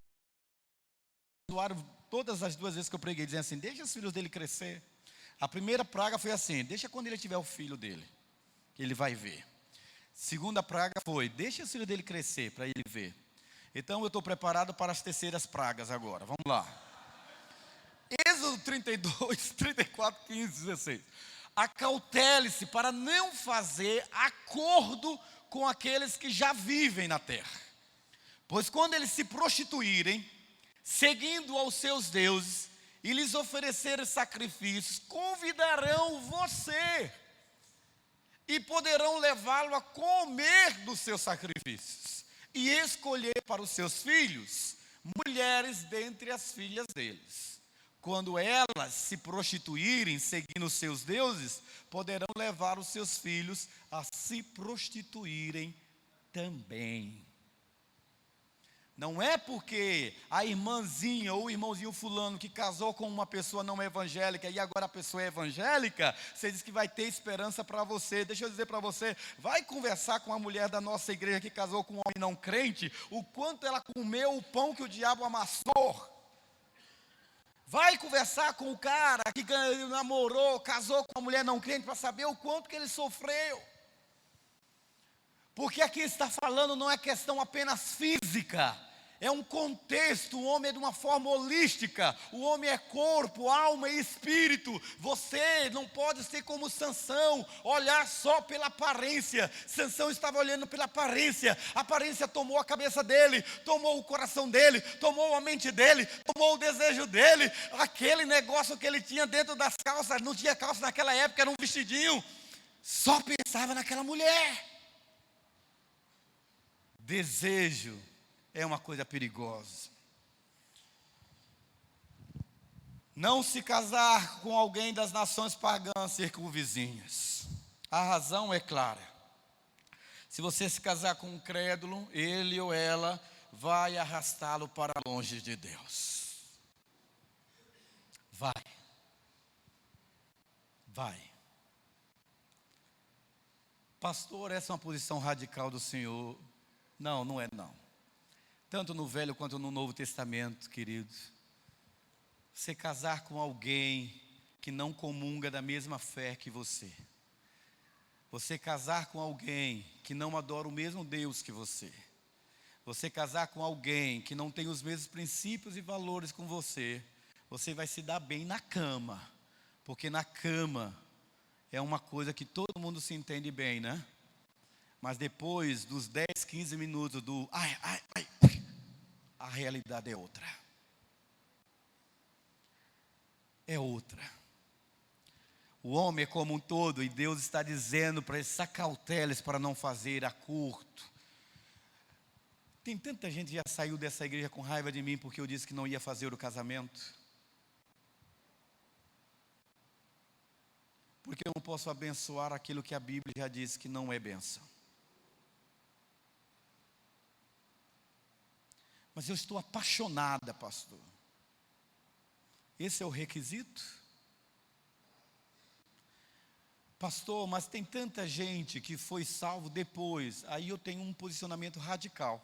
todas as 2 vezes que eu preguei, dizendo assim, deixa os filhos dele crescer. A primeira praga foi assim, deixa quando ele tiver o filho dele, ele vai ver. Segunda praga foi, deixa o filho dele crescer para ele ver. Então eu estou preparado para as terceiras pragas agora, vamos lá. Êxodo 32, 34, 15, 16. Acautele-se para não fazer acordo com aqueles que já vivem na terra. Pois quando eles se prostituírem, seguindo aos seus deuses, e lhes oferecerem sacrifícios, convidarão você, e poderão levá-lo a comer dos seus sacrifícios, e escolher para os seus filhos, mulheres dentre as filhas deles. Quando elas se prostituírem, seguindo os seus deuses, poderão levar os seus filhos a se prostituírem também. Não é porque a irmãzinha ou o irmãozinho fulano que casou com uma pessoa não evangélica e agora a pessoa é evangélica, você diz que vai ter esperança para você. Deixa eu dizer para você, vai conversar com a mulher da nossa igreja que casou com um homem não crente, o quanto ela comeu o pão que o diabo amassou. Vai conversar com o cara que namorou, casou com uma mulher não crente para saber o quanto que ele sofreu. Porque aqui está falando não é questão apenas física, é um contexto. O homem é de uma forma holística, o homem é corpo, alma e espírito. Você não pode ser como Sansão, olhar só pela aparência. Sansão estava olhando pela aparência, a aparência tomou a cabeça dele, tomou o coração dele, tomou a mente dele, tomou o desejo dele. Aquele negócio que ele tinha dentro das calças, não tinha calça naquela época, era um vestidinho, só pensava naquela mulher. Desejo é uma coisa perigosa. Não se casar com alguém das nações pagãs circunvizinhas. A razão é clara. Se você se casar com um crédulo, ele ou ela vai arrastá-lo para longe de Deus. Vai. Pastor, essa é uma posição radical do Senhor. Não, não é não. Tanto no Velho quanto no Novo Testamento, queridos. Você casar com alguém que não comunga da mesma fé que você. Você casar com alguém que não adora o mesmo Deus que você. Você casar com alguém que não tem os mesmos princípios e valores com você. Você vai se dar bem na cama. Porque na cama é uma coisa que todo mundo se entende bem, né? Mas depois dos 10, 15 minutos do a realidade é outra. É outra. O homem é como um todo e Deus está dizendo para eles acauteles para não fazer a curto. Tem tanta gente que já saiu dessa igreja com raiva de mim porque eu disse que não ia fazer o casamento. Porque eu não posso abençoar aquilo que a Bíblia já disse que não é bênção. Mas eu estou apaixonada, pastor. Esse é o requisito? Pastor, mas tem tanta gente que foi salvo depois. Aí eu tenho um posicionamento radical.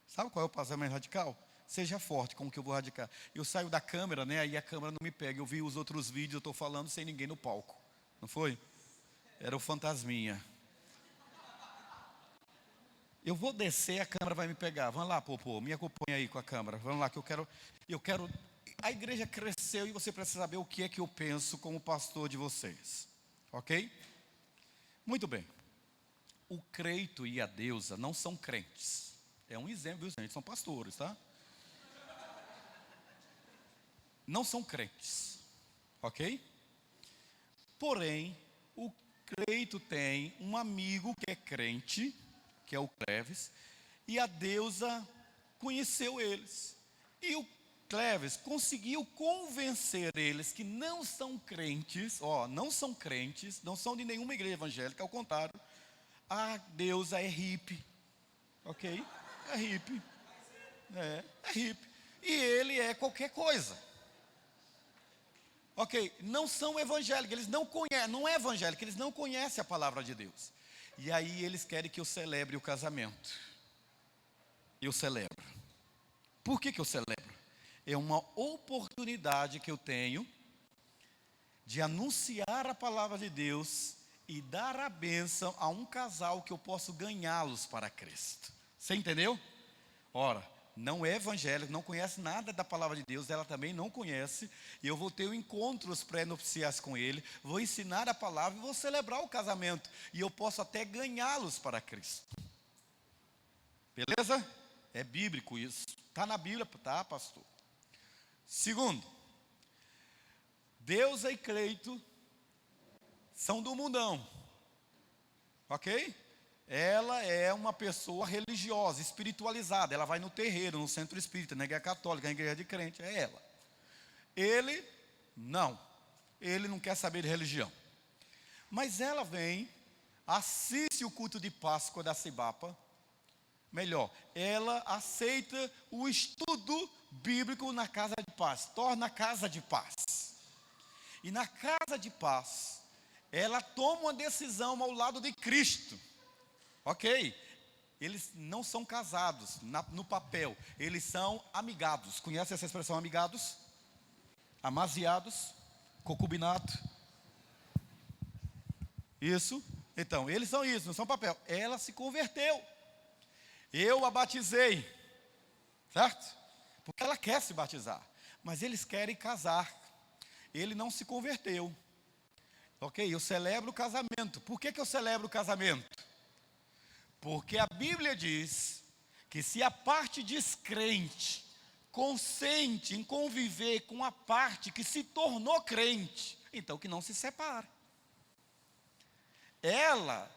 Sabe qual é o posicionamento radical? Seja forte com o que eu vou radicar. Eu saio da câmera, né? Aí a câmera não me pega. Eu vi os outros vídeos, eu estou falando sem ninguém no palco. Não foi? Era o fantasminha. Eu vou descer, a câmera vai me pegar. Vamos lá, Popô, me acompanha aí com a câmera. Vamos lá, que eu quero. A igreja cresceu e você precisa saber o que é que eu penso como pastor de vocês. Ok? Muito bem. O Creito e a Deusa não são crentes. É um exemplo, viu, gente? São pastores, tá? Não são crentes. Ok? Porém, o Creito tem um amigo que é crente, que é o Cleves, e a Deusa conheceu eles. E o Cleves conseguiu convencer eles que não são crentes, não são crentes, não são de nenhuma igreja evangélica, ao contrário, a Deusa é hippie, ok? É hippie, é hippie, e ele é qualquer coisa, ok? Não são evangélicos, eles não conhecem, não é evangélico, eles não conhecem a palavra de Deus, e aí eles querem que eu celebre o casamento. Eu celebro. Por que eu celebro? É uma oportunidade que eu tenho de anunciar a palavra de Deus e dar a bênção a um casal que eu posso ganhá-los para Cristo. Você entendeu? Ora, não é evangélico, não conhece nada da palavra de Deus, ela também não conhece, e eu vou ter encontros pré-nupciais com ele, vou ensinar a palavra e vou celebrar o casamento, e eu posso até ganhá-los para Cristo. Beleza? É bíblico isso. Está na Bíblia, tá, pastor? Segundo, Deusa e Creito são do mundão, ok? Ela é uma pessoa religiosa, espiritualizada. Ela vai no terreiro, no centro espírita, na igreja católica, na igreja de crente, é ela. Ele, não. Ele não quer saber de religião. Mas ela vem, assiste o culto de Páscoa da Cibapa. Melhor, ela aceita o estudo bíblico na casa de paz, torna a casa de paz. E na casa de paz, ela toma uma decisão ao lado de Cristo. Ok? Eles não são casados no papel, eles são amigados. Conhece essa expressão, amigados? Amaziados, concubinato. Isso. Então, eles são isso, não são papel. Ela se converteu. Eu a batizei, certo? Porque ela quer se batizar, mas eles querem casar. Ele não se converteu. Ok, eu celebro o casamento. Por que eu celebro o casamento? Porque a Bíblia diz que se a parte descrente consente em conviver com a parte que se tornou crente, então que não se separe. Ela,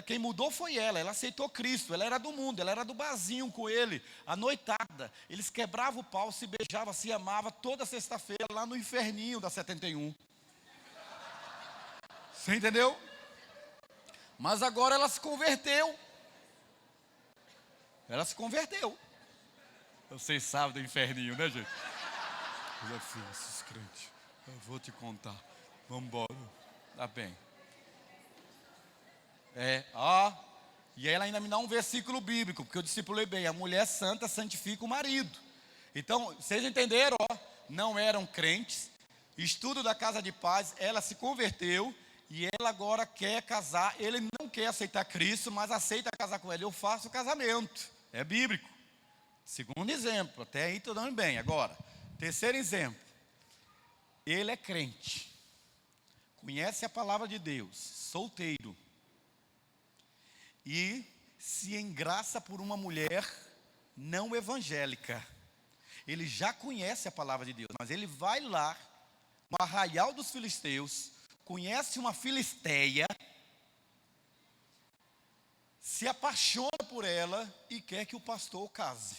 quem mudou foi ela aceitou Cristo, ela era do mundo, ela era do barzinho com ele, a noitada, eles quebravam o pau, se beijavam, se amavam, toda sexta-feira lá no inferninho da 71. Você entendeu? Mas agora ela se converteu. Ela se converteu. Vocês sabem do inferninho, né, gente? Olha, filho, esses crentes, eu vou te contar. Vamos embora. Tá bem. E ela ainda me dá um versículo bíblico, porque eu discipulei bem, a mulher santa santifica o marido. Então, vocês entenderam, não eram crentes, estudo da casa de paz, ela se converteu, e ela agora quer casar, ele não quer aceitar Cristo, mas aceita casar com ela, eu faço o casamento, é bíblico. Segundo exemplo, até aí estou dando bem. Agora, terceiro exemplo, ele é crente, conhece a palavra de Deus, solteiro, e se engraça por uma mulher não evangélica. Ele já conhece a palavra de Deus, mas ele vai lá no arraial dos filisteus, conhece uma filisteia, se apaixona por ela e quer que o pastor case.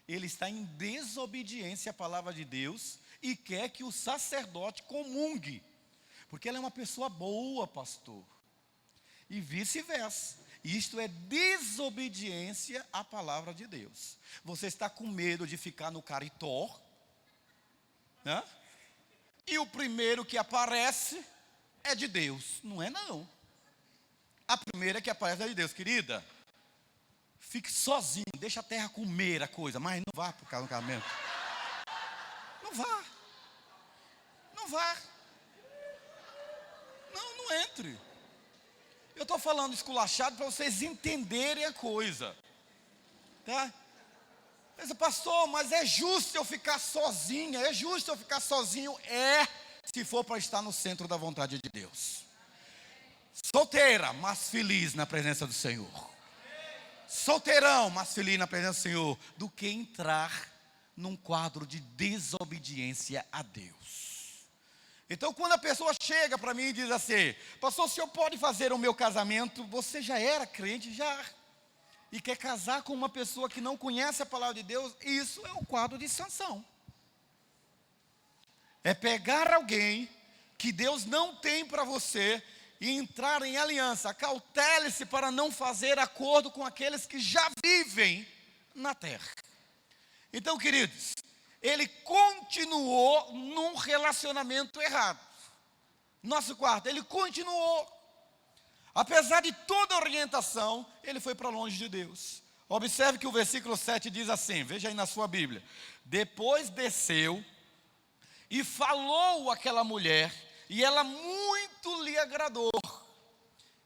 Ele está em desobediência à palavra de Deus e quer que o sacerdote comungue, porque ela é uma pessoa boa, pastor. E vice-versa. Isto é desobediência à palavra de Deus. Você está com medo de ficar no caritó, né? E o primeiro que aparece é de Deus. Não é não. A primeira que aparece é de Deus. Querida, fique sozinho, deixa a terra comer a coisa, mas não vá para o casamento. Não vá. Não vá. Não entre. Eu estou falando esculachado para vocês entenderem a coisa. Tá? Mas, pastor, mas é justo eu ficar sozinha? É justo eu ficar sozinho? É, se for para estar no centro da vontade de Deus. Solteira, mas feliz na presença do Senhor. Solteirão, mas feliz na presença do Senhor. Do que entrar num quadro de desobediência a Deus. Então, quando a pessoa chega para mim e diz assim: pastor, o senhor pode fazer o meu casamento? Você já era crente? Já. E quer casar com uma pessoa que não conhece a palavra de Deus? Isso é o quadro de Sansão. É pegar alguém que Deus não tem para você e entrar em aliança. Acautele-se para não fazer acordo com aqueles que já vivem na terra. Então, queridos, ele continuou num relacionamento errado. Nosso quarto, ele continuou. Apesar de toda a orientação, ele foi para longe de Deus. Observe que o versículo 7 diz assim, veja aí na sua Bíblia. Depois desceu e falou àquela mulher, e ela muito lhe agradou.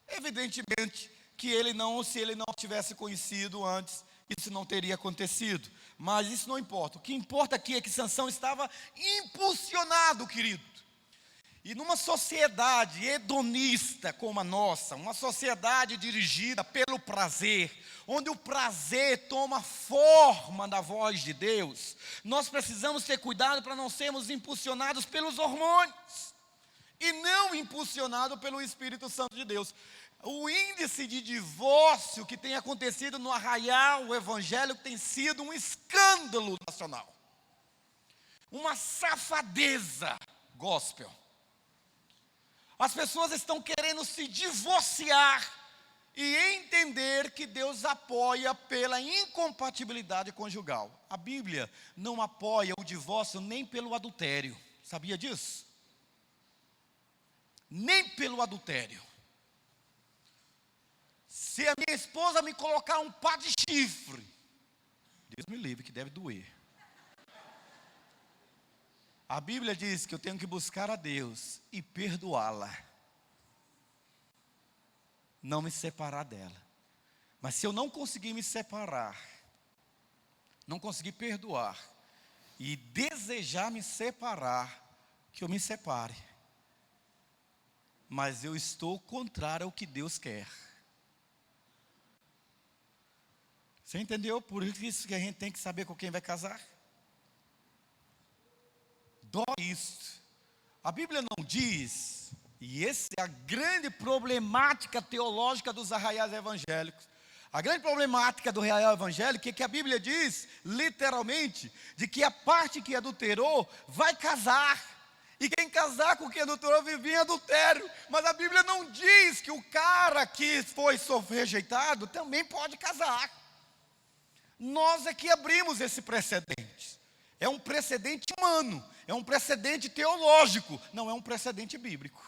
Evidentemente que se ele não tivesse conhecido antes, isso não teria acontecido. Mas isso não importa. O que importa aqui é que Sansão estava impulsionado, querido. E numa sociedade hedonista como a nossa, uma sociedade dirigida pelo prazer, onde o prazer toma forma da voz de Deus, nós precisamos ter cuidado para não sermos impulsionados pelos hormônios e não impulsionados pelo Espírito Santo de Deus. O índice de divórcio que tem acontecido no arraial evangélico tem sido um escândalo nacional, uma safadeza gospel. As pessoas estão querendo se divorciar e entender que Deus apoia pela incompatibilidade conjugal. A Bíblia não apoia o divórcio nem pelo adultério. Sabia disso? Nem pelo adultério. Se a minha esposa me colocar um pá de chifre, Deus me livre, que deve doer. A Bíblia diz que eu tenho que buscar a Deus e perdoá-la. Não me separar dela. Mas se eu não conseguir me separar, não conseguir perdoar e desejar me separar, que eu me separe. Mas eu estou contrário ao que Deus quer. Você entendeu? Por isso que a gente tem que saber com quem vai casar. Dói isso. A Bíblia não diz, e essa é a grande problemática teológica dos arraiais evangélicos. A grande problemática do arraial evangélico é que a Bíblia diz, literalmente, de que a parte que adulterou vai casar. E quem casar com quem adulterou vive em adultério. Mas a Bíblia não diz que o cara que foi rejeitado também pode casar. Nós é que abrimos esse precedente. É um precedente humano, é um precedente teológico, não é um precedente bíblico.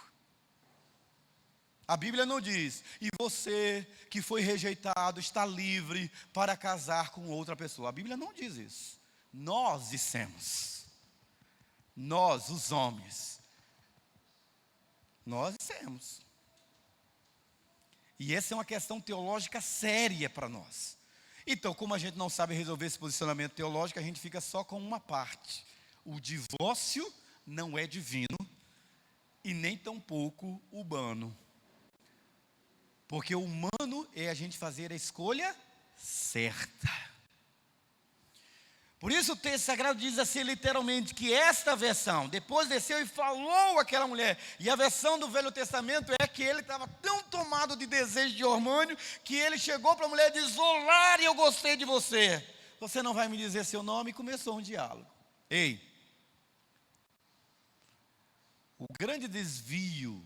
A Bíblia não diz, e você que foi rejeitado está livre para casar com outra pessoa. A Bíblia não diz isso. Nós dissemos, nós os homens, nós dissemos. E essa é uma questão teológica séria para nós. Então, como a gente não sabe resolver esse posicionamento teológico, a gente fica só com uma parte. O divórcio não é divino e nem tampouco humano. Porque o humano é a gente fazer a escolha certa. Por isso o texto sagrado diz assim literalmente que esta versão, depois desceu e falou àquela mulher. E a versão do Velho Testamento é que ele estava tão tomado de desejo de hormônio que ele chegou para a mulher e disse: olá, eu gostei de você. Você não vai me dizer seu nome? E começou um diálogo. Ei, o grande desvio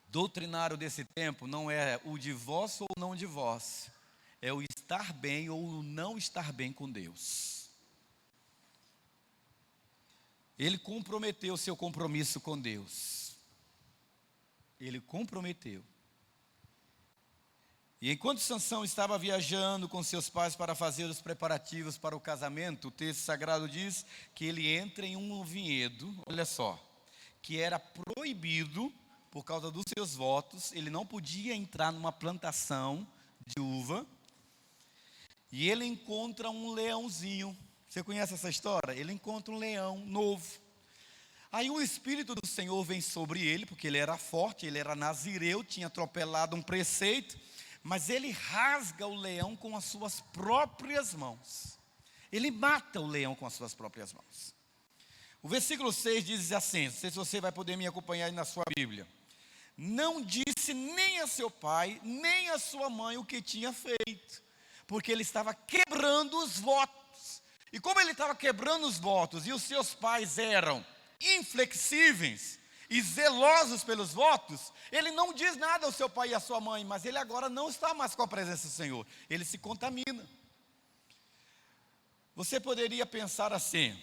doutrinário desse tempo não é o divórcio ou não divórcio. É o estar bem ou o não estar bem com Deus. Ele comprometeu o seu compromisso com Deus. Ele comprometeu. E enquanto Sansão estava viajando com seus pais para fazer os preparativos para o casamento, o texto sagrado diz que ele entra em um vinhedo, olha só, que era proibido por causa dos seus votos, ele não podia entrar numa plantação de uva, e ele encontra um leãozinho. Você conhece essa história? Ele encontra um leão novo. Aí o Espírito do Senhor vem sobre ele, porque ele era forte, ele era nazireu, tinha atropelado um preceito, mas ele rasga o leão com as suas próprias mãos. Ele mata o leão com as suas próprias mãos. O versículo 6 diz assim, não sei se você vai poder me acompanhar aí na sua Bíblia. Não disse nem a seu pai, nem a sua mãe o que tinha feito, porque ele estava quebrando os votos. E como ele estava quebrando os votos, e os seus pais eram inflexíveis e zelosos pelos votos, ele não diz nada ao seu pai e à sua mãe, mas ele agora não está mais com a presença do Senhor, ele se contamina. Você poderia pensar assim,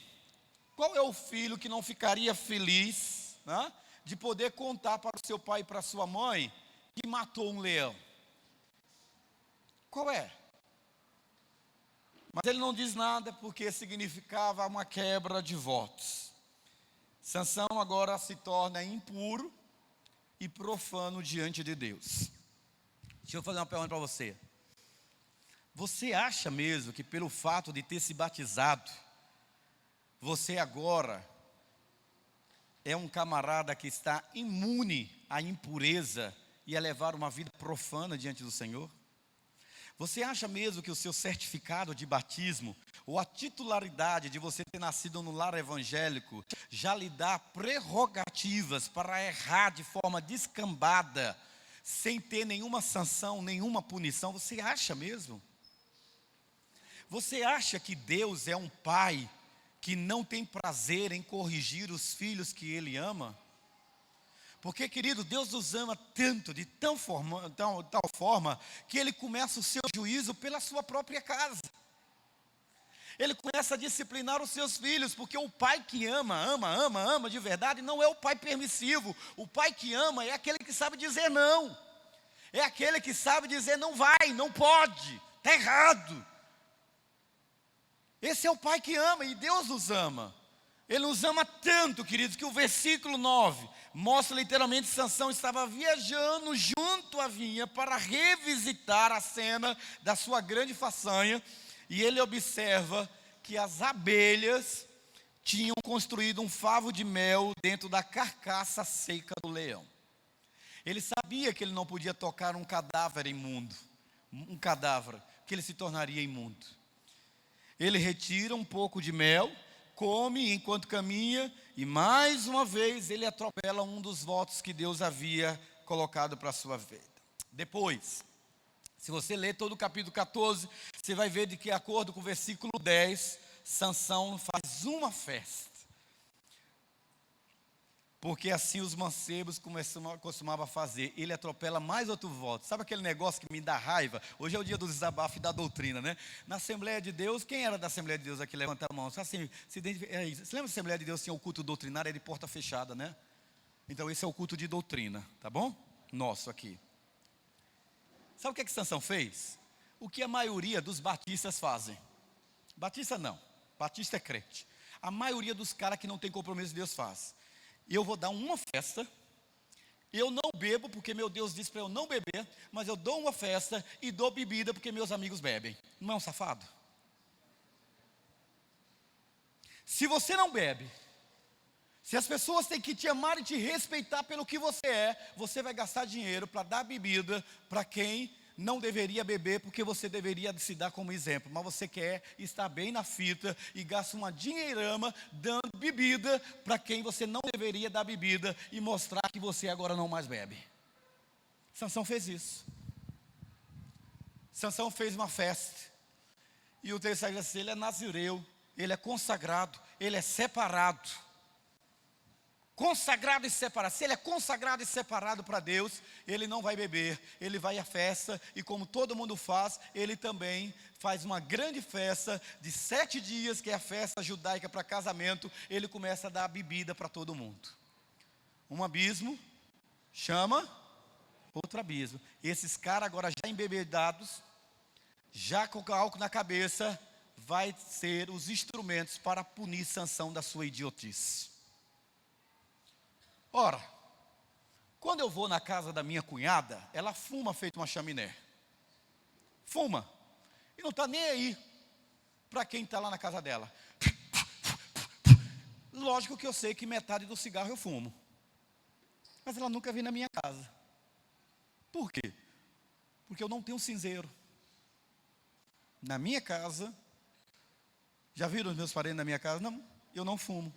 qual é o filho que não ficaria feliz, né, de poder contar para o seu pai e para a sua mãe que matou um leão? Qual é? Mas ele não diz nada porque significava uma quebra de votos. Sansão agora se torna impuro e profano diante de Deus. Deixa eu fazer uma pergunta para você. Você acha mesmo que pelo fato de ter se batizado, você agora é um camarada que está imune à impureza e a levar uma vida profana diante do Senhor? Você acha mesmo que o seu certificado de batismo, ou a titularidade de você ter nascido no lar evangélico, já lhe dá prerrogativas para errar de forma descambada, sem ter nenhuma sanção, nenhuma punição? Você acha mesmo? Você acha que Deus é um pai que não tem prazer em corrigir os filhos que Ele ama? Porque, querido, Deus nos ama tanto, de tal forma, que Ele começa o seu juízo pela sua própria casa. Ele começa a disciplinar os seus filhos, porque o pai que ama de verdade, não é o pai permissivo. O pai que ama é aquele que sabe dizer não. É aquele que sabe dizer não vai, não pode, está errado. Esse é o pai que ama, e Deus nos ama. Ele nos ama tanto, queridos, que o versículo 9 mostra literalmente que Sansão estava viajando junto à vinha para revisitar a cena da sua grande façanha, e ele observa que as abelhas tinham construído um favo de mel dentro da carcaça seca do leão. Ele sabia que ele não podia tocar um cadáver imundo, um cadáver, que ele se tornaria imundo. Ele retira um pouco de mel, come enquanto caminha, e mais uma vez ele atropela um dos votos que Deus havia colocado para a sua vida. Depois, se você ler todo o capítulo 14, você vai ver de que, de acordo com o versículo 10, Sansão faz uma festa. Porque assim os mancebos costumavam fazer. Ele atropela mais outro voto. Sabe aquele negócio que me dá raiva? Hoje é o dia do desabafo e da doutrina, né? Na Assembleia de Deus, quem era da Assembleia de Deus aqui? Levanta a mão. Assim, você lembra da Assembleia de Deus tinha o culto doutrinário, é de porta fechada, né? Então esse é o culto de doutrina, tá bom? Nosso aqui. Sabe o que Sansão fez? O que a maioria dos batistas fazem. Batista não, batista é crente. A maioria dos caras que não tem compromisso de Deus faz. Eu vou dar uma festa, eu não bebo porque meu Deus disse para eu não beber, mas eu dou uma festa e dou bebida porque meus amigos bebem. Não é um safado? Se você não bebe, se as pessoas têm que te amar e te respeitar pelo que você é, você vai gastar dinheiro para dar bebida para quem não deveria beber, porque você deveria se dar como exemplo, mas você quer estar bem na fita e gasta uma dinheirama dando bebida para quem você não deveria dar bebida e mostrar que você agora não mais bebe. Sansão fez isso. Sansão fez uma festa, e o texto diz assim: ele é nazireu, ele é consagrado, ele é separado. Consagrado e separado. Se ele é consagrado e separado para Deus, ele não vai beber, ele vai à festa. E como todo mundo faz, ele também faz uma grande festa de 7 dias, que é a festa judaica para casamento. Ele começa a dar bebida para todo mundo. Um abismo chama outro abismo. Esses caras agora já embebedados, já com álcool na cabeça, vai ser os instrumentos para punir Sansão da sua idiotice. Ora, quando eu vou na casa da minha cunhada, ela fuma feito uma chaminé. Fuma. E não está nem aí para quem está lá na casa dela. Lógico que eu sei que metade do cigarro eu fumo. Mas ela nunca veio na minha casa. Por quê? Porque eu não tenho cinzeiro. Na minha casa, já viram os meus parentes na minha casa? Não, eu não fumo.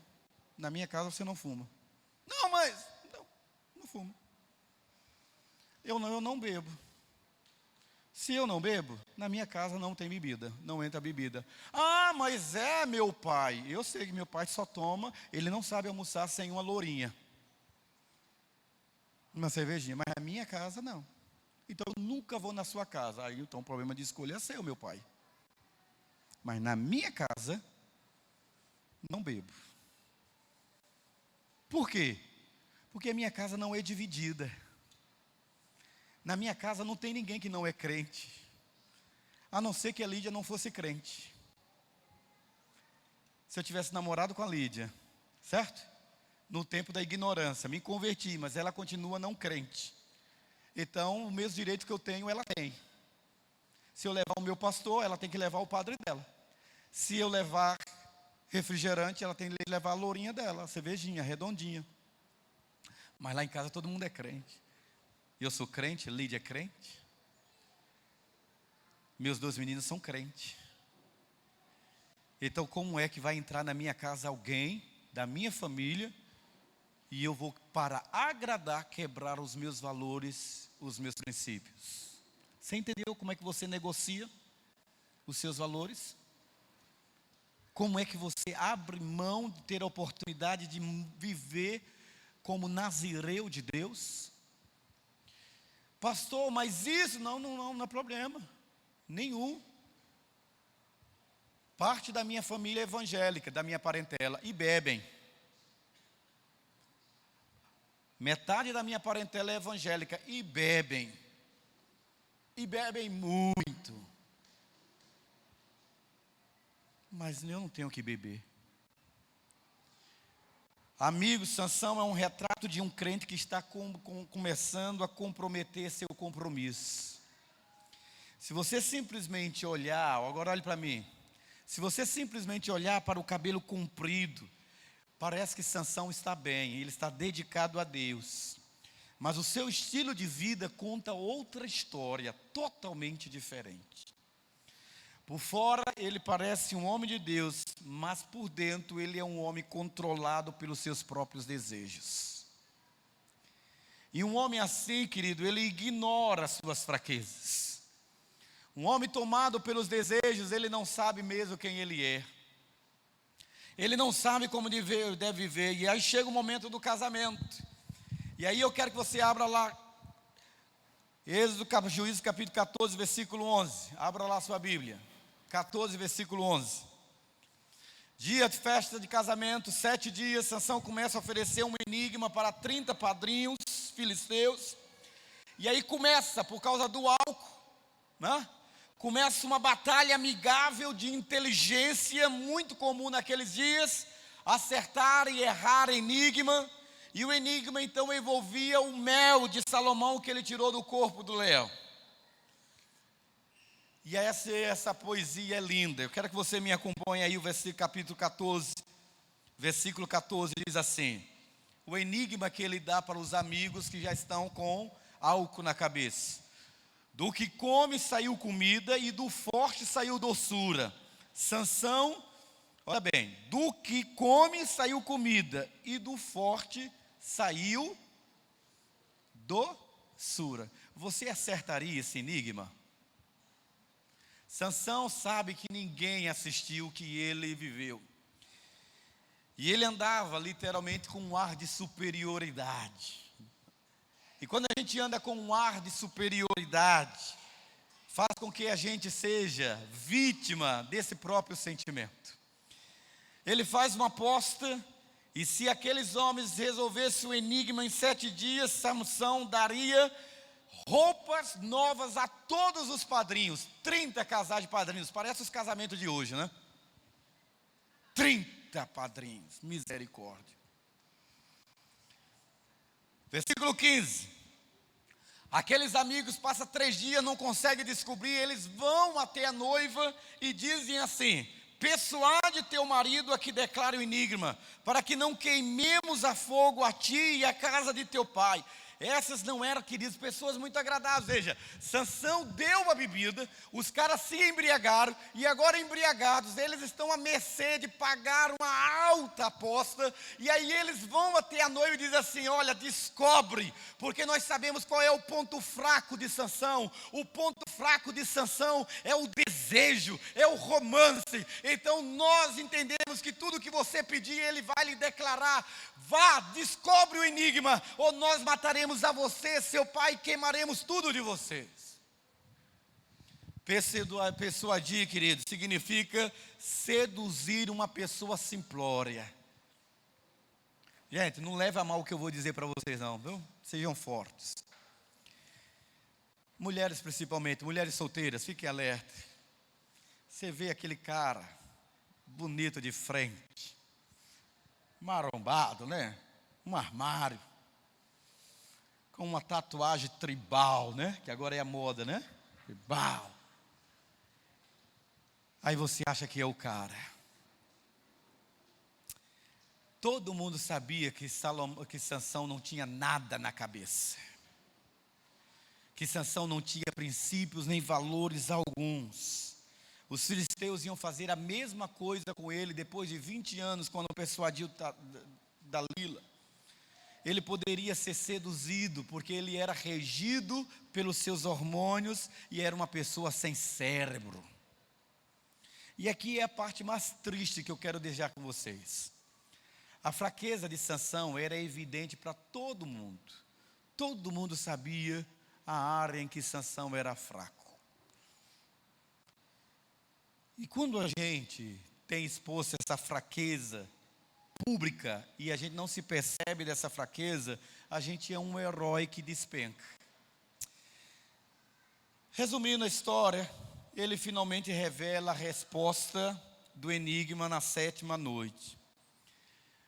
Na minha casa você não fuma. Não, mas não fumo. Eu não bebo. Se eu não bebo, na minha casa não tem bebida, não entra bebida. Ah, mas é meu pai. Eu sei que meu pai só toma, ele não sabe almoçar sem uma lourinha. Uma cervejinha, mas na minha casa não. Então eu nunca vou na sua casa. Aí então o problema de escolha é seu, meu pai. Mas na minha casa, não bebo. Por quê? Porque a minha casa não é dividida. Na minha casa não tem ninguém que não é crente. A não ser que a Lídia não fosse crente. Se eu tivesse namorado com a Lídia, certo? No tempo da ignorância, me converti, mas ela continua não crente. Então, o mesmo direito que eu tenho, ela tem. Se eu levar o meu pastor, ela tem que levar o padre dela. Se eu levar refrigerante, ela tem que levar a lourinha dela, a cervejinha, redondinha. Mas lá em casa todo mundo é crente. Eu sou crente, Lídia é crente. Meus 2 meninos são crentes. Então como é que vai entrar na minha casa alguém da minha família e eu vou, para agradar, quebrar os meus valores, os meus princípios? Você entendeu como é que você negocia os seus valores? Como é que você abre mão de ter a oportunidade de viver como nazireu de Deus? Pastor, mas isso não é problema nenhum. Parte da minha família é evangélica, da minha parentela, e bebem. Metade da minha parentela é evangélica e bebem. E bebem muito. Mas eu não tenho que beber. Amigo, Sansão é um retrato de um crente que está começando a comprometer seu compromisso. Se você simplesmente olhar, agora olhe para mim. Se você simplesmente olhar para o cabelo comprido, parece que Sansão está bem, ele está dedicado a Deus. Mas o seu estilo de vida conta outra história, totalmente diferente. Por fora ele parece um homem de Deus, mas por dentro ele é um homem controlado pelos seus próprios desejos. E um homem assim, querido, ele ignora as suas fraquezas. Um homem tomado pelos desejos, ele não sabe mesmo quem ele é. Ele não sabe como deve viver. E aí chega o momento do casamento. E aí eu quero que você abra lá, Juízes capítulo 14, versículo 11. Abra lá a sua Bíblia. 14, versículo 11. Dia de festa de casamento, 7 dias, Sansão começa a oferecer um enigma para 30 padrinhos filisteus. E aí começa, por causa do álcool, né? Começa uma batalha amigável de inteligência, muito comum naqueles dias, acertar e errar enigma. E o enigma então envolvia o mel de Salomão que ele tirou do corpo do leão. E essa poesia é linda. Eu quero que você me acompanhe aí o versículo capítulo 14. Versículo 14 diz assim: o enigma que ele dá para os amigos que já estão com álcool na cabeça. Do que come saiu comida e do forte saiu doçura. Sansão, olha bem, do que come saiu comida e do forte saiu doçura. Você acertaria esse enigma? Sansão sabe que ninguém assistiu o que ele viveu. E ele andava literalmente com um ar de superioridade. E quando a gente anda com um ar de superioridade, faz com que a gente seja vítima desse próprio sentimento. Ele faz uma aposta, e se aqueles homens resolvessem o enigma em 7 dias, Sansão daria roupas novas a todos os padrinhos. 30 casais de padrinhos, parece os casamentos de hoje, né? 30 padrinhos, misericórdia. Versículo 15. Aqueles amigos passam 3 dias, não conseguem descobrir, eles vão até a noiva e dizem assim: persuade teu marido a que declare o enigma, para que não queimemos a fogo a ti e a casa de teu pai. Essas não eram, queridos, pessoas muito agradáveis. Veja, Sansão deu a bebida, os caras se embriagaram, e agora embriagados, eles estão à mercê de pagar uma alta aposta, e aí eles vão até a noiva e dizem assim: olha, descobre, porque nós sabemos qual é o ponto fraco de Sansão. O ponto fraco de Sansão é o desejo, é o romance. Então nós entendemos que tudo que você pedir, ele vai lhe declarar. Vá, descobre o enigma, ou nós mataremos a você, seu pai, e queimaremos tudo de vocês. Persuadir, querido, significa seduzir uma pessoa simplória. Gente, não leve a mal o que eu vou dizer para vocês não, viu? Sejam fortes. Mulheres principalmente, mulheres solteiras, fiquem alerta. Você vê aquele cara bonito de frente, marombado, né? Um armário, com uma tatuagem tribal, né? Que agora é a moda, né? Tribal. Aí você acha que é o cara. Todo mundo sabia que Sansão não tinha nada na cabeça. Que Sansão não tinha princípios nem valores alguns. Os filisteus iam fazer a mesma coisa com ele depois de 20 anos, quando persuadiu Dalila. Ele poderia ser seduzido, porque ele era regido pelos seus hormônios e era uma pessoa sem cérebro. E aqui é a parte mais triste que eu quero deixar com vocês. A fraqueza de Sansão era evidente para todo mundo. Todo mundo sabia a área em que Sansão era fraco. E quando a gente tem exposto essa fraqueza pública e a gente não se percebe dessa fraqueza, a gente é um herói que despenca. Resumindo a história, ele finalmente revela a resposta do enigma na 7ª noite.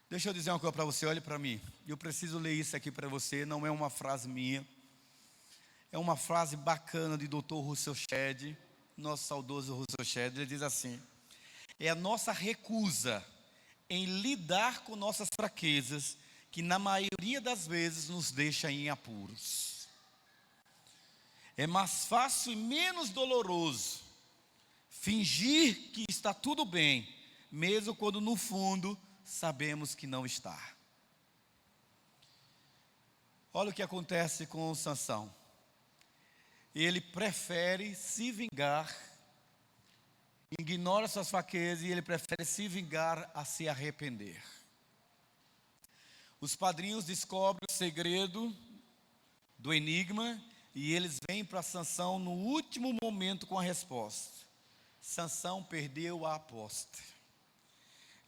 Deixa eu dizer uma coisa para você, olhe para mim. Eu preciso ler isso aqui para você, não é uma frase minha. É uma frase bacana de Dr. Russell Shedd, nosso saudoso Russell Shedd. Ele diz assim: é a nossa recusa em lidar com nossas fraquezas que na maioria das vezes nos deixa em apuros. É mais fácil e menos doloroso fingir que está tudo bem, mesmo quando no fundo sabemos que não está. Olha o que acontece com Sansão. Ele prefere se vingar, ignora suas fraquezas e ele prefere se vingar a se arrepender. Os padrinhos descobrem o segredo do enigma e eles vêm para Sansão no último momento com a resposta. Sansão perdeu a aposta.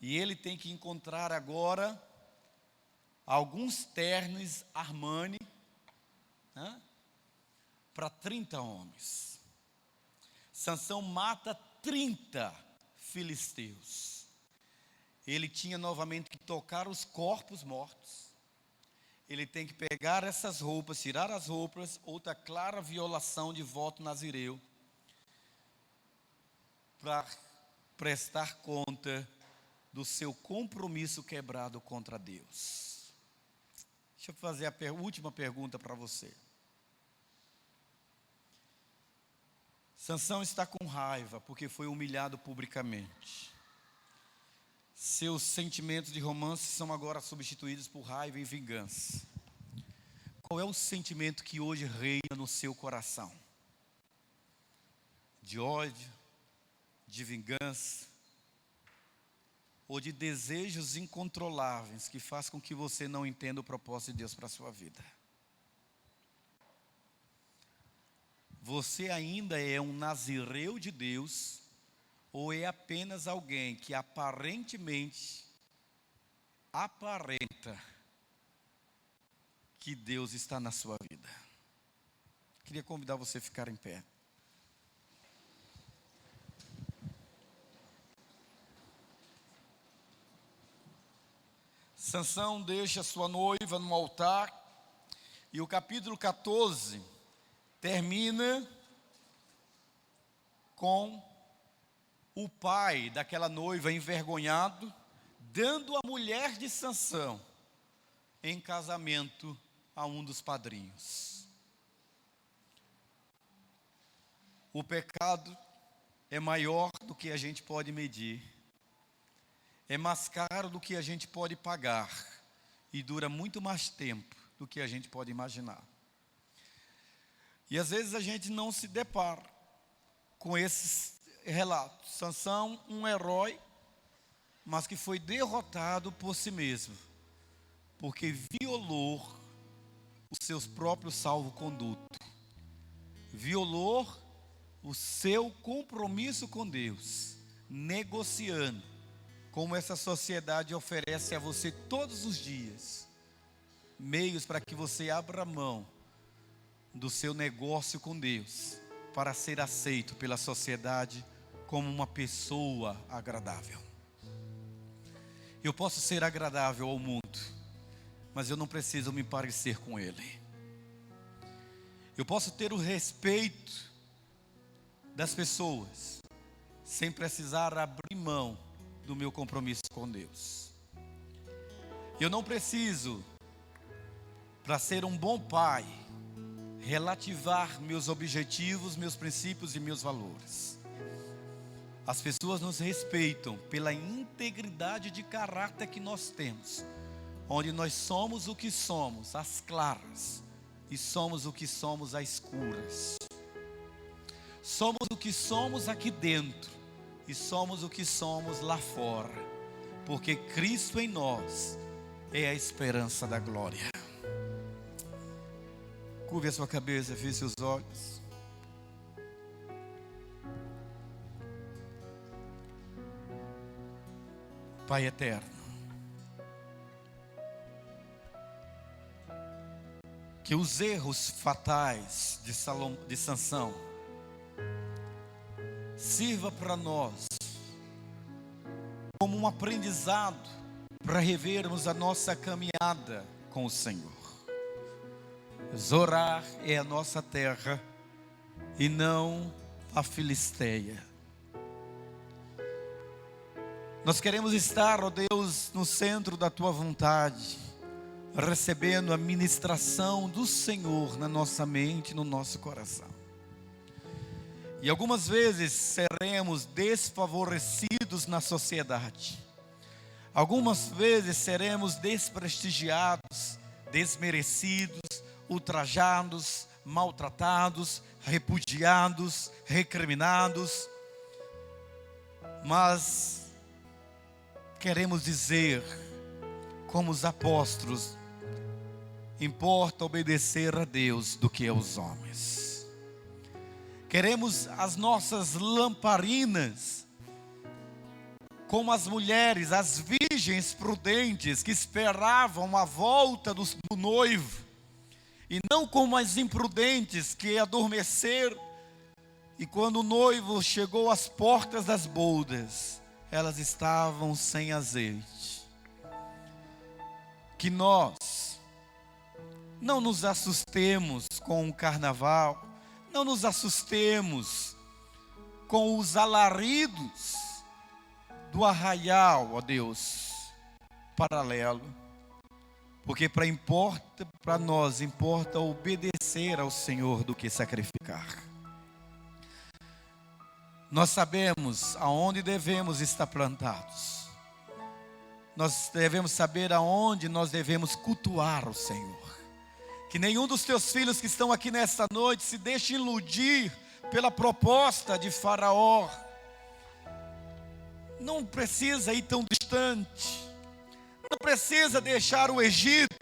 E ele tem que encontrar agora alguns ternos Armani, né, para 30 homens. Sansão mata 30 filisteus. Ele tinha novamente que tocar os corpos mortos. Ele tem que pegar essas roupas, tirar as roupas, outra clara violação de voto nazireu, para prestar conta do seu compromisso quebrado contra Deus. Deixa eu fazer a última pergunta para você. Sansão está com raiva porque foi humilhado publicamente. Seus sentimentos de romance são agora substituídos por raiva e vingança. Qual é o sentimento que hoje reina no seu coração? De ódio, de vingança, ou de desejos incontroláveis que faz com que você não entenda o propósito de Deus para a sua vida? Você ainda é um nazireu de Deus, ou é apenas alguém que aparentemente aparenta que Deus está na sua vida? Queria convidar você a ficar em pé. Sansão deixa sua noiva no altar, e o capítulo 14 termina com o pai daquela noiva envergonhado, dando a mulher de Sansão em casamento a um dos padrinhos. O pecado é maior do que a gente pode medir, é mais caro do que a gente pode pagar, e dura muito mais tempo do que a gente pode imaginar. E às vezes a gente não se depara com esses relatos. Sansão, um herói, mas que foi derrotado por si mesmo, porque violou os seus próprios salvo-conduto, violou o seu compromisso com Deus, negociando, como essa sociedade oferece a você todos os dias, meios para que você abra mão do seu negócio com Deus, para ser aceito pela sociedade como uma pessoa agradável. Eu posso ser agradável ao mundo, mas eu não preciso me parecer com ele. Eu posso ter o respeito das pessoas, sem precisar abrir mão do meu compromisso com Deus. Eu não preciso, para ser um bom pai, relativar meus objetivos, meus princípios e meus valores. As pessoas nos respeitam pela integridade de caráter que nós temos, onde nós somos o que somos às claras e somos o que somos às escuras. Somos o que somos aqui dentro e somos o que somos lá fora, porque Cristo em nós é a esperança da glória. Curve a sua cabeça, feche seus olhos. Pai eterno, que os erros fatais de Sansão sirva para nós como um aprendizado para revermos a nossa caminhada com o Senhor. Zorar é a nossa terra e não a Filisteia. Nós queremos estar, ó Deus, no centro da Tua vontade, recebendo a ministração do Senhor na nossa mente, no nosso coração. E algumas vezes seremos desfavorecidos na sociedade. Algumas vezes seremos desprestigiados, desmerecidos, ultrajados, maltratados, repudiados, recriminados. Mas queremos dizer, como os apóstolos, importa obedecer a Deus do que aos homens. Queremos as nossas lamparinas, como as mulheres, as virgens prudentes que esperavam a volta do noivo, e não como as imprudentes que adormeceram, e quando o noivo chegou às portas das bodas, elas estavam sem azeite. Que nós não nos assustemos com o carnaval, não nos assustemos com os alaridos do arraial, ó Deus, paralelo, porque para nós importa obedecer ao Senhor do que sacrificar. Nós sabemos aonde devemos estar plantados, nós devemos saber aonde nós devemos cultuar o Senhor. Que nenhum dos teus filhos que estão aqui nesta noite se deixe iludir pela proposta de Faraó. não precisa ir tão distante, não precisa deixar o Egito.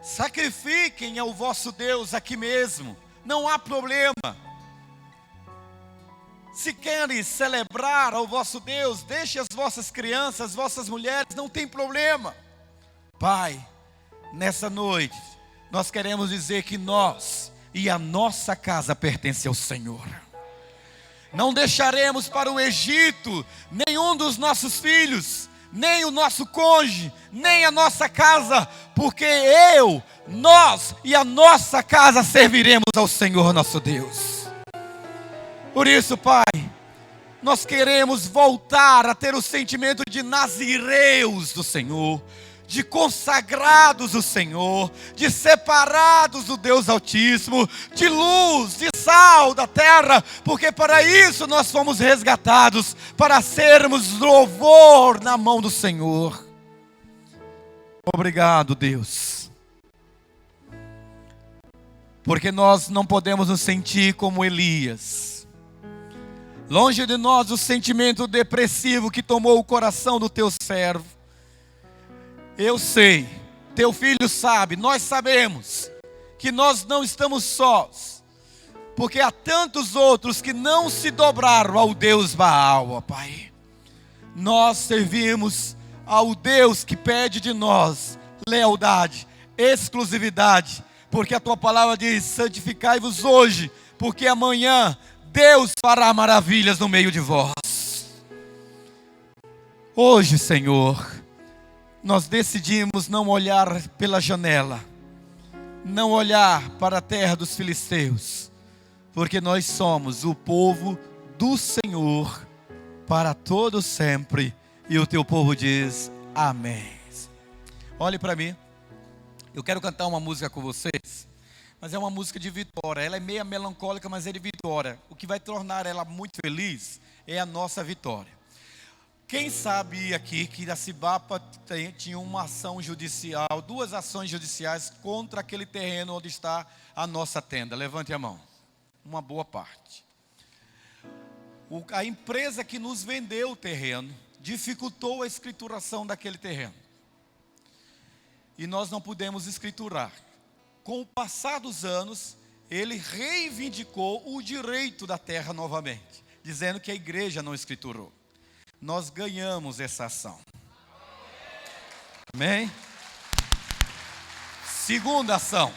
Sacrifiquem ao vosso Deus aqui mesmo, não há problema. Se querem celebrar ao vosso Deus, deixe as vossas crianças, as vossas mulheres, não tem problema. Pai, nessa noite, nós queremos dizer que nós e a nossa casa pertence ao Senhor. Não deixaremos para o Egito nenhum dos nossos filhos, nem o nosso cônjuge, nem a nossa casa, porque nós e a nossa casa serviremos ao Senhor nosso Deus. Por isso, Pai, nós queremos voltar a ter o sentimento de nazireus do Senhor, de consagrados do Senhor, de separados do Deus Altíssimo, de luz, de sal da terra, porque para isso nós fomos resgatados, para sermos louvor na mão do Senhor. Obrigado, Deus, porque nós não podemos nos sentir como Elias. Longe de nós o sentimento depressivo que tomou o coração do teu servo. Eu sei, teu filho sabe, nós sabemos que nós não estamos sós, porque há tantos outros que não se dobraram ao Deus Baal, ó Pai. Nós servimos ao Deus que pede de nós lealdade, exclusividade, porque a tua palavra diz: santificai-vos hoje, porque amanhã Deus fará maravilhas no meio de vós. Hoje, Senhor, nós decidimos não olhar pela janela, não olhar para a terra dos filisteus, porque nós somos o povo do Senhor para todo sempre, e o teu povo diz amém. Olhe para mim, eu quero cantar uma música com vocês, mas é uma música de vitória. Ela é meia melancólica, mas é de vitória. O que vai tornar ela muito feliz é a nossa vitória. Quem sabe aqui que a Cibapa tinha uma ação judicial, 2 ações judiciais contra aquele terreno onde está a nossa tenda? Levante a mão. Uma boa parte. A empresa que nos vendeu o terreno dificultou a escrituração daquele terreno. E nós não pudemos escriturar. Com o passar dos anos, ele reivindicou o direito da terra novamente, dizendo que a igreja não escriturou. Nós ganhamos essa ação. Amém? Segunda ação.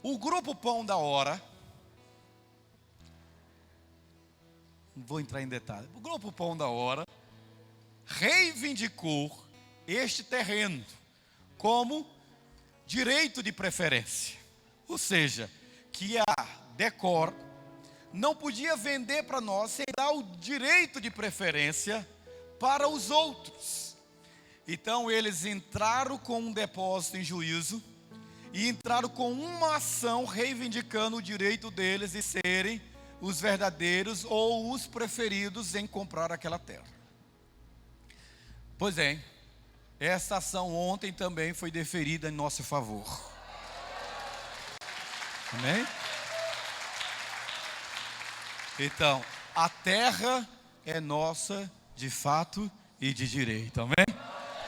O grupo Pão da Hora, não vou entrar em detalhes. O grupo Pão da Hora reivindicou este terreno como direito de preferência. Ou seja, que a Decor não podia vender para nós sem dar o direito de preferência para os outros. Então eles entraram com um depósito em juízo e entraram com uma ação reivindicando o direito deles de serem os verdadeiros ou os preferidos em comprar aquela terra. Pois é, essa ação ontem também foi deferida em nosso favor. Amém? Então, a terra é nossa de fato e de direito, amém?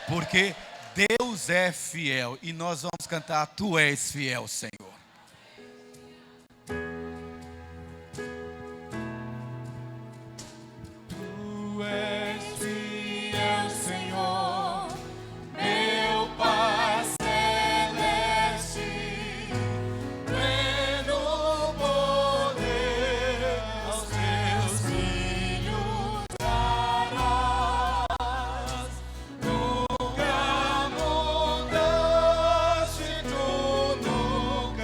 Porque Deus é fiel e nós vamos cantar: Tu és fiel, Senhor. Tu és fiel, Senhor, meu Pai celeste, pleno poder aos teus filhos darás. Nunca mudaste, tu nunca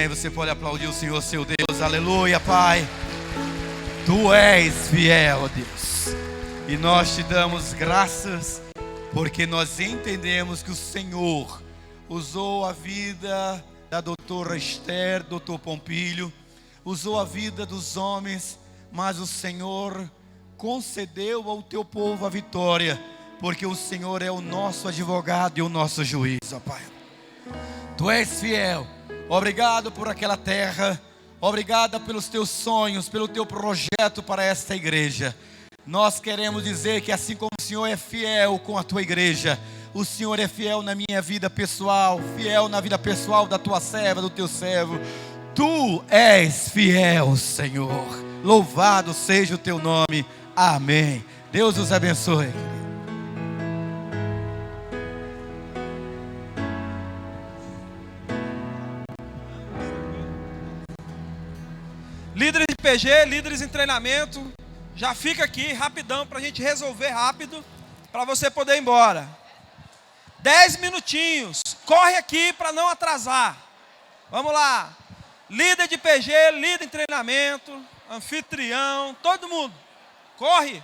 você pode aplaudir o Senhor, seu Deus. Aleluia, Pai. Tu és fiel, ó Deus. E nós te damos graças, porque nós entendemos que o Senhor usou a vida da doutora Esther, doutor Pompílio, usou a vida dos homens, mas o Senhor concedeu ao teu povo a vitória, porque o Senhor é o nosso advogado e o nosso juiz, ó Pai. Tu és fiel. Obrigado por aquela terra. Obrigado pelos teus sonhos, pelo teu projeto para esta igreja. Nós queremos dizer que assim como o Senhor é fiel com a tua igreja, o Senhor é fiel na minha vida pessoal, fiel na vida pessoal da tua serva, do teu servo. Tu és fiel, Senhor. Louvado seja o teu nome. Amém. Deus os abençoe. Líderes de PG, líderes em treinamento, já fica aqui rapidão para a gente resolver rápido, para você poder ir embora. 10 minutinhos, corre aqui para não atrasar. Vamos lá. Líder de PG, líder em treinamento, anfitrião, todo mundo, corre.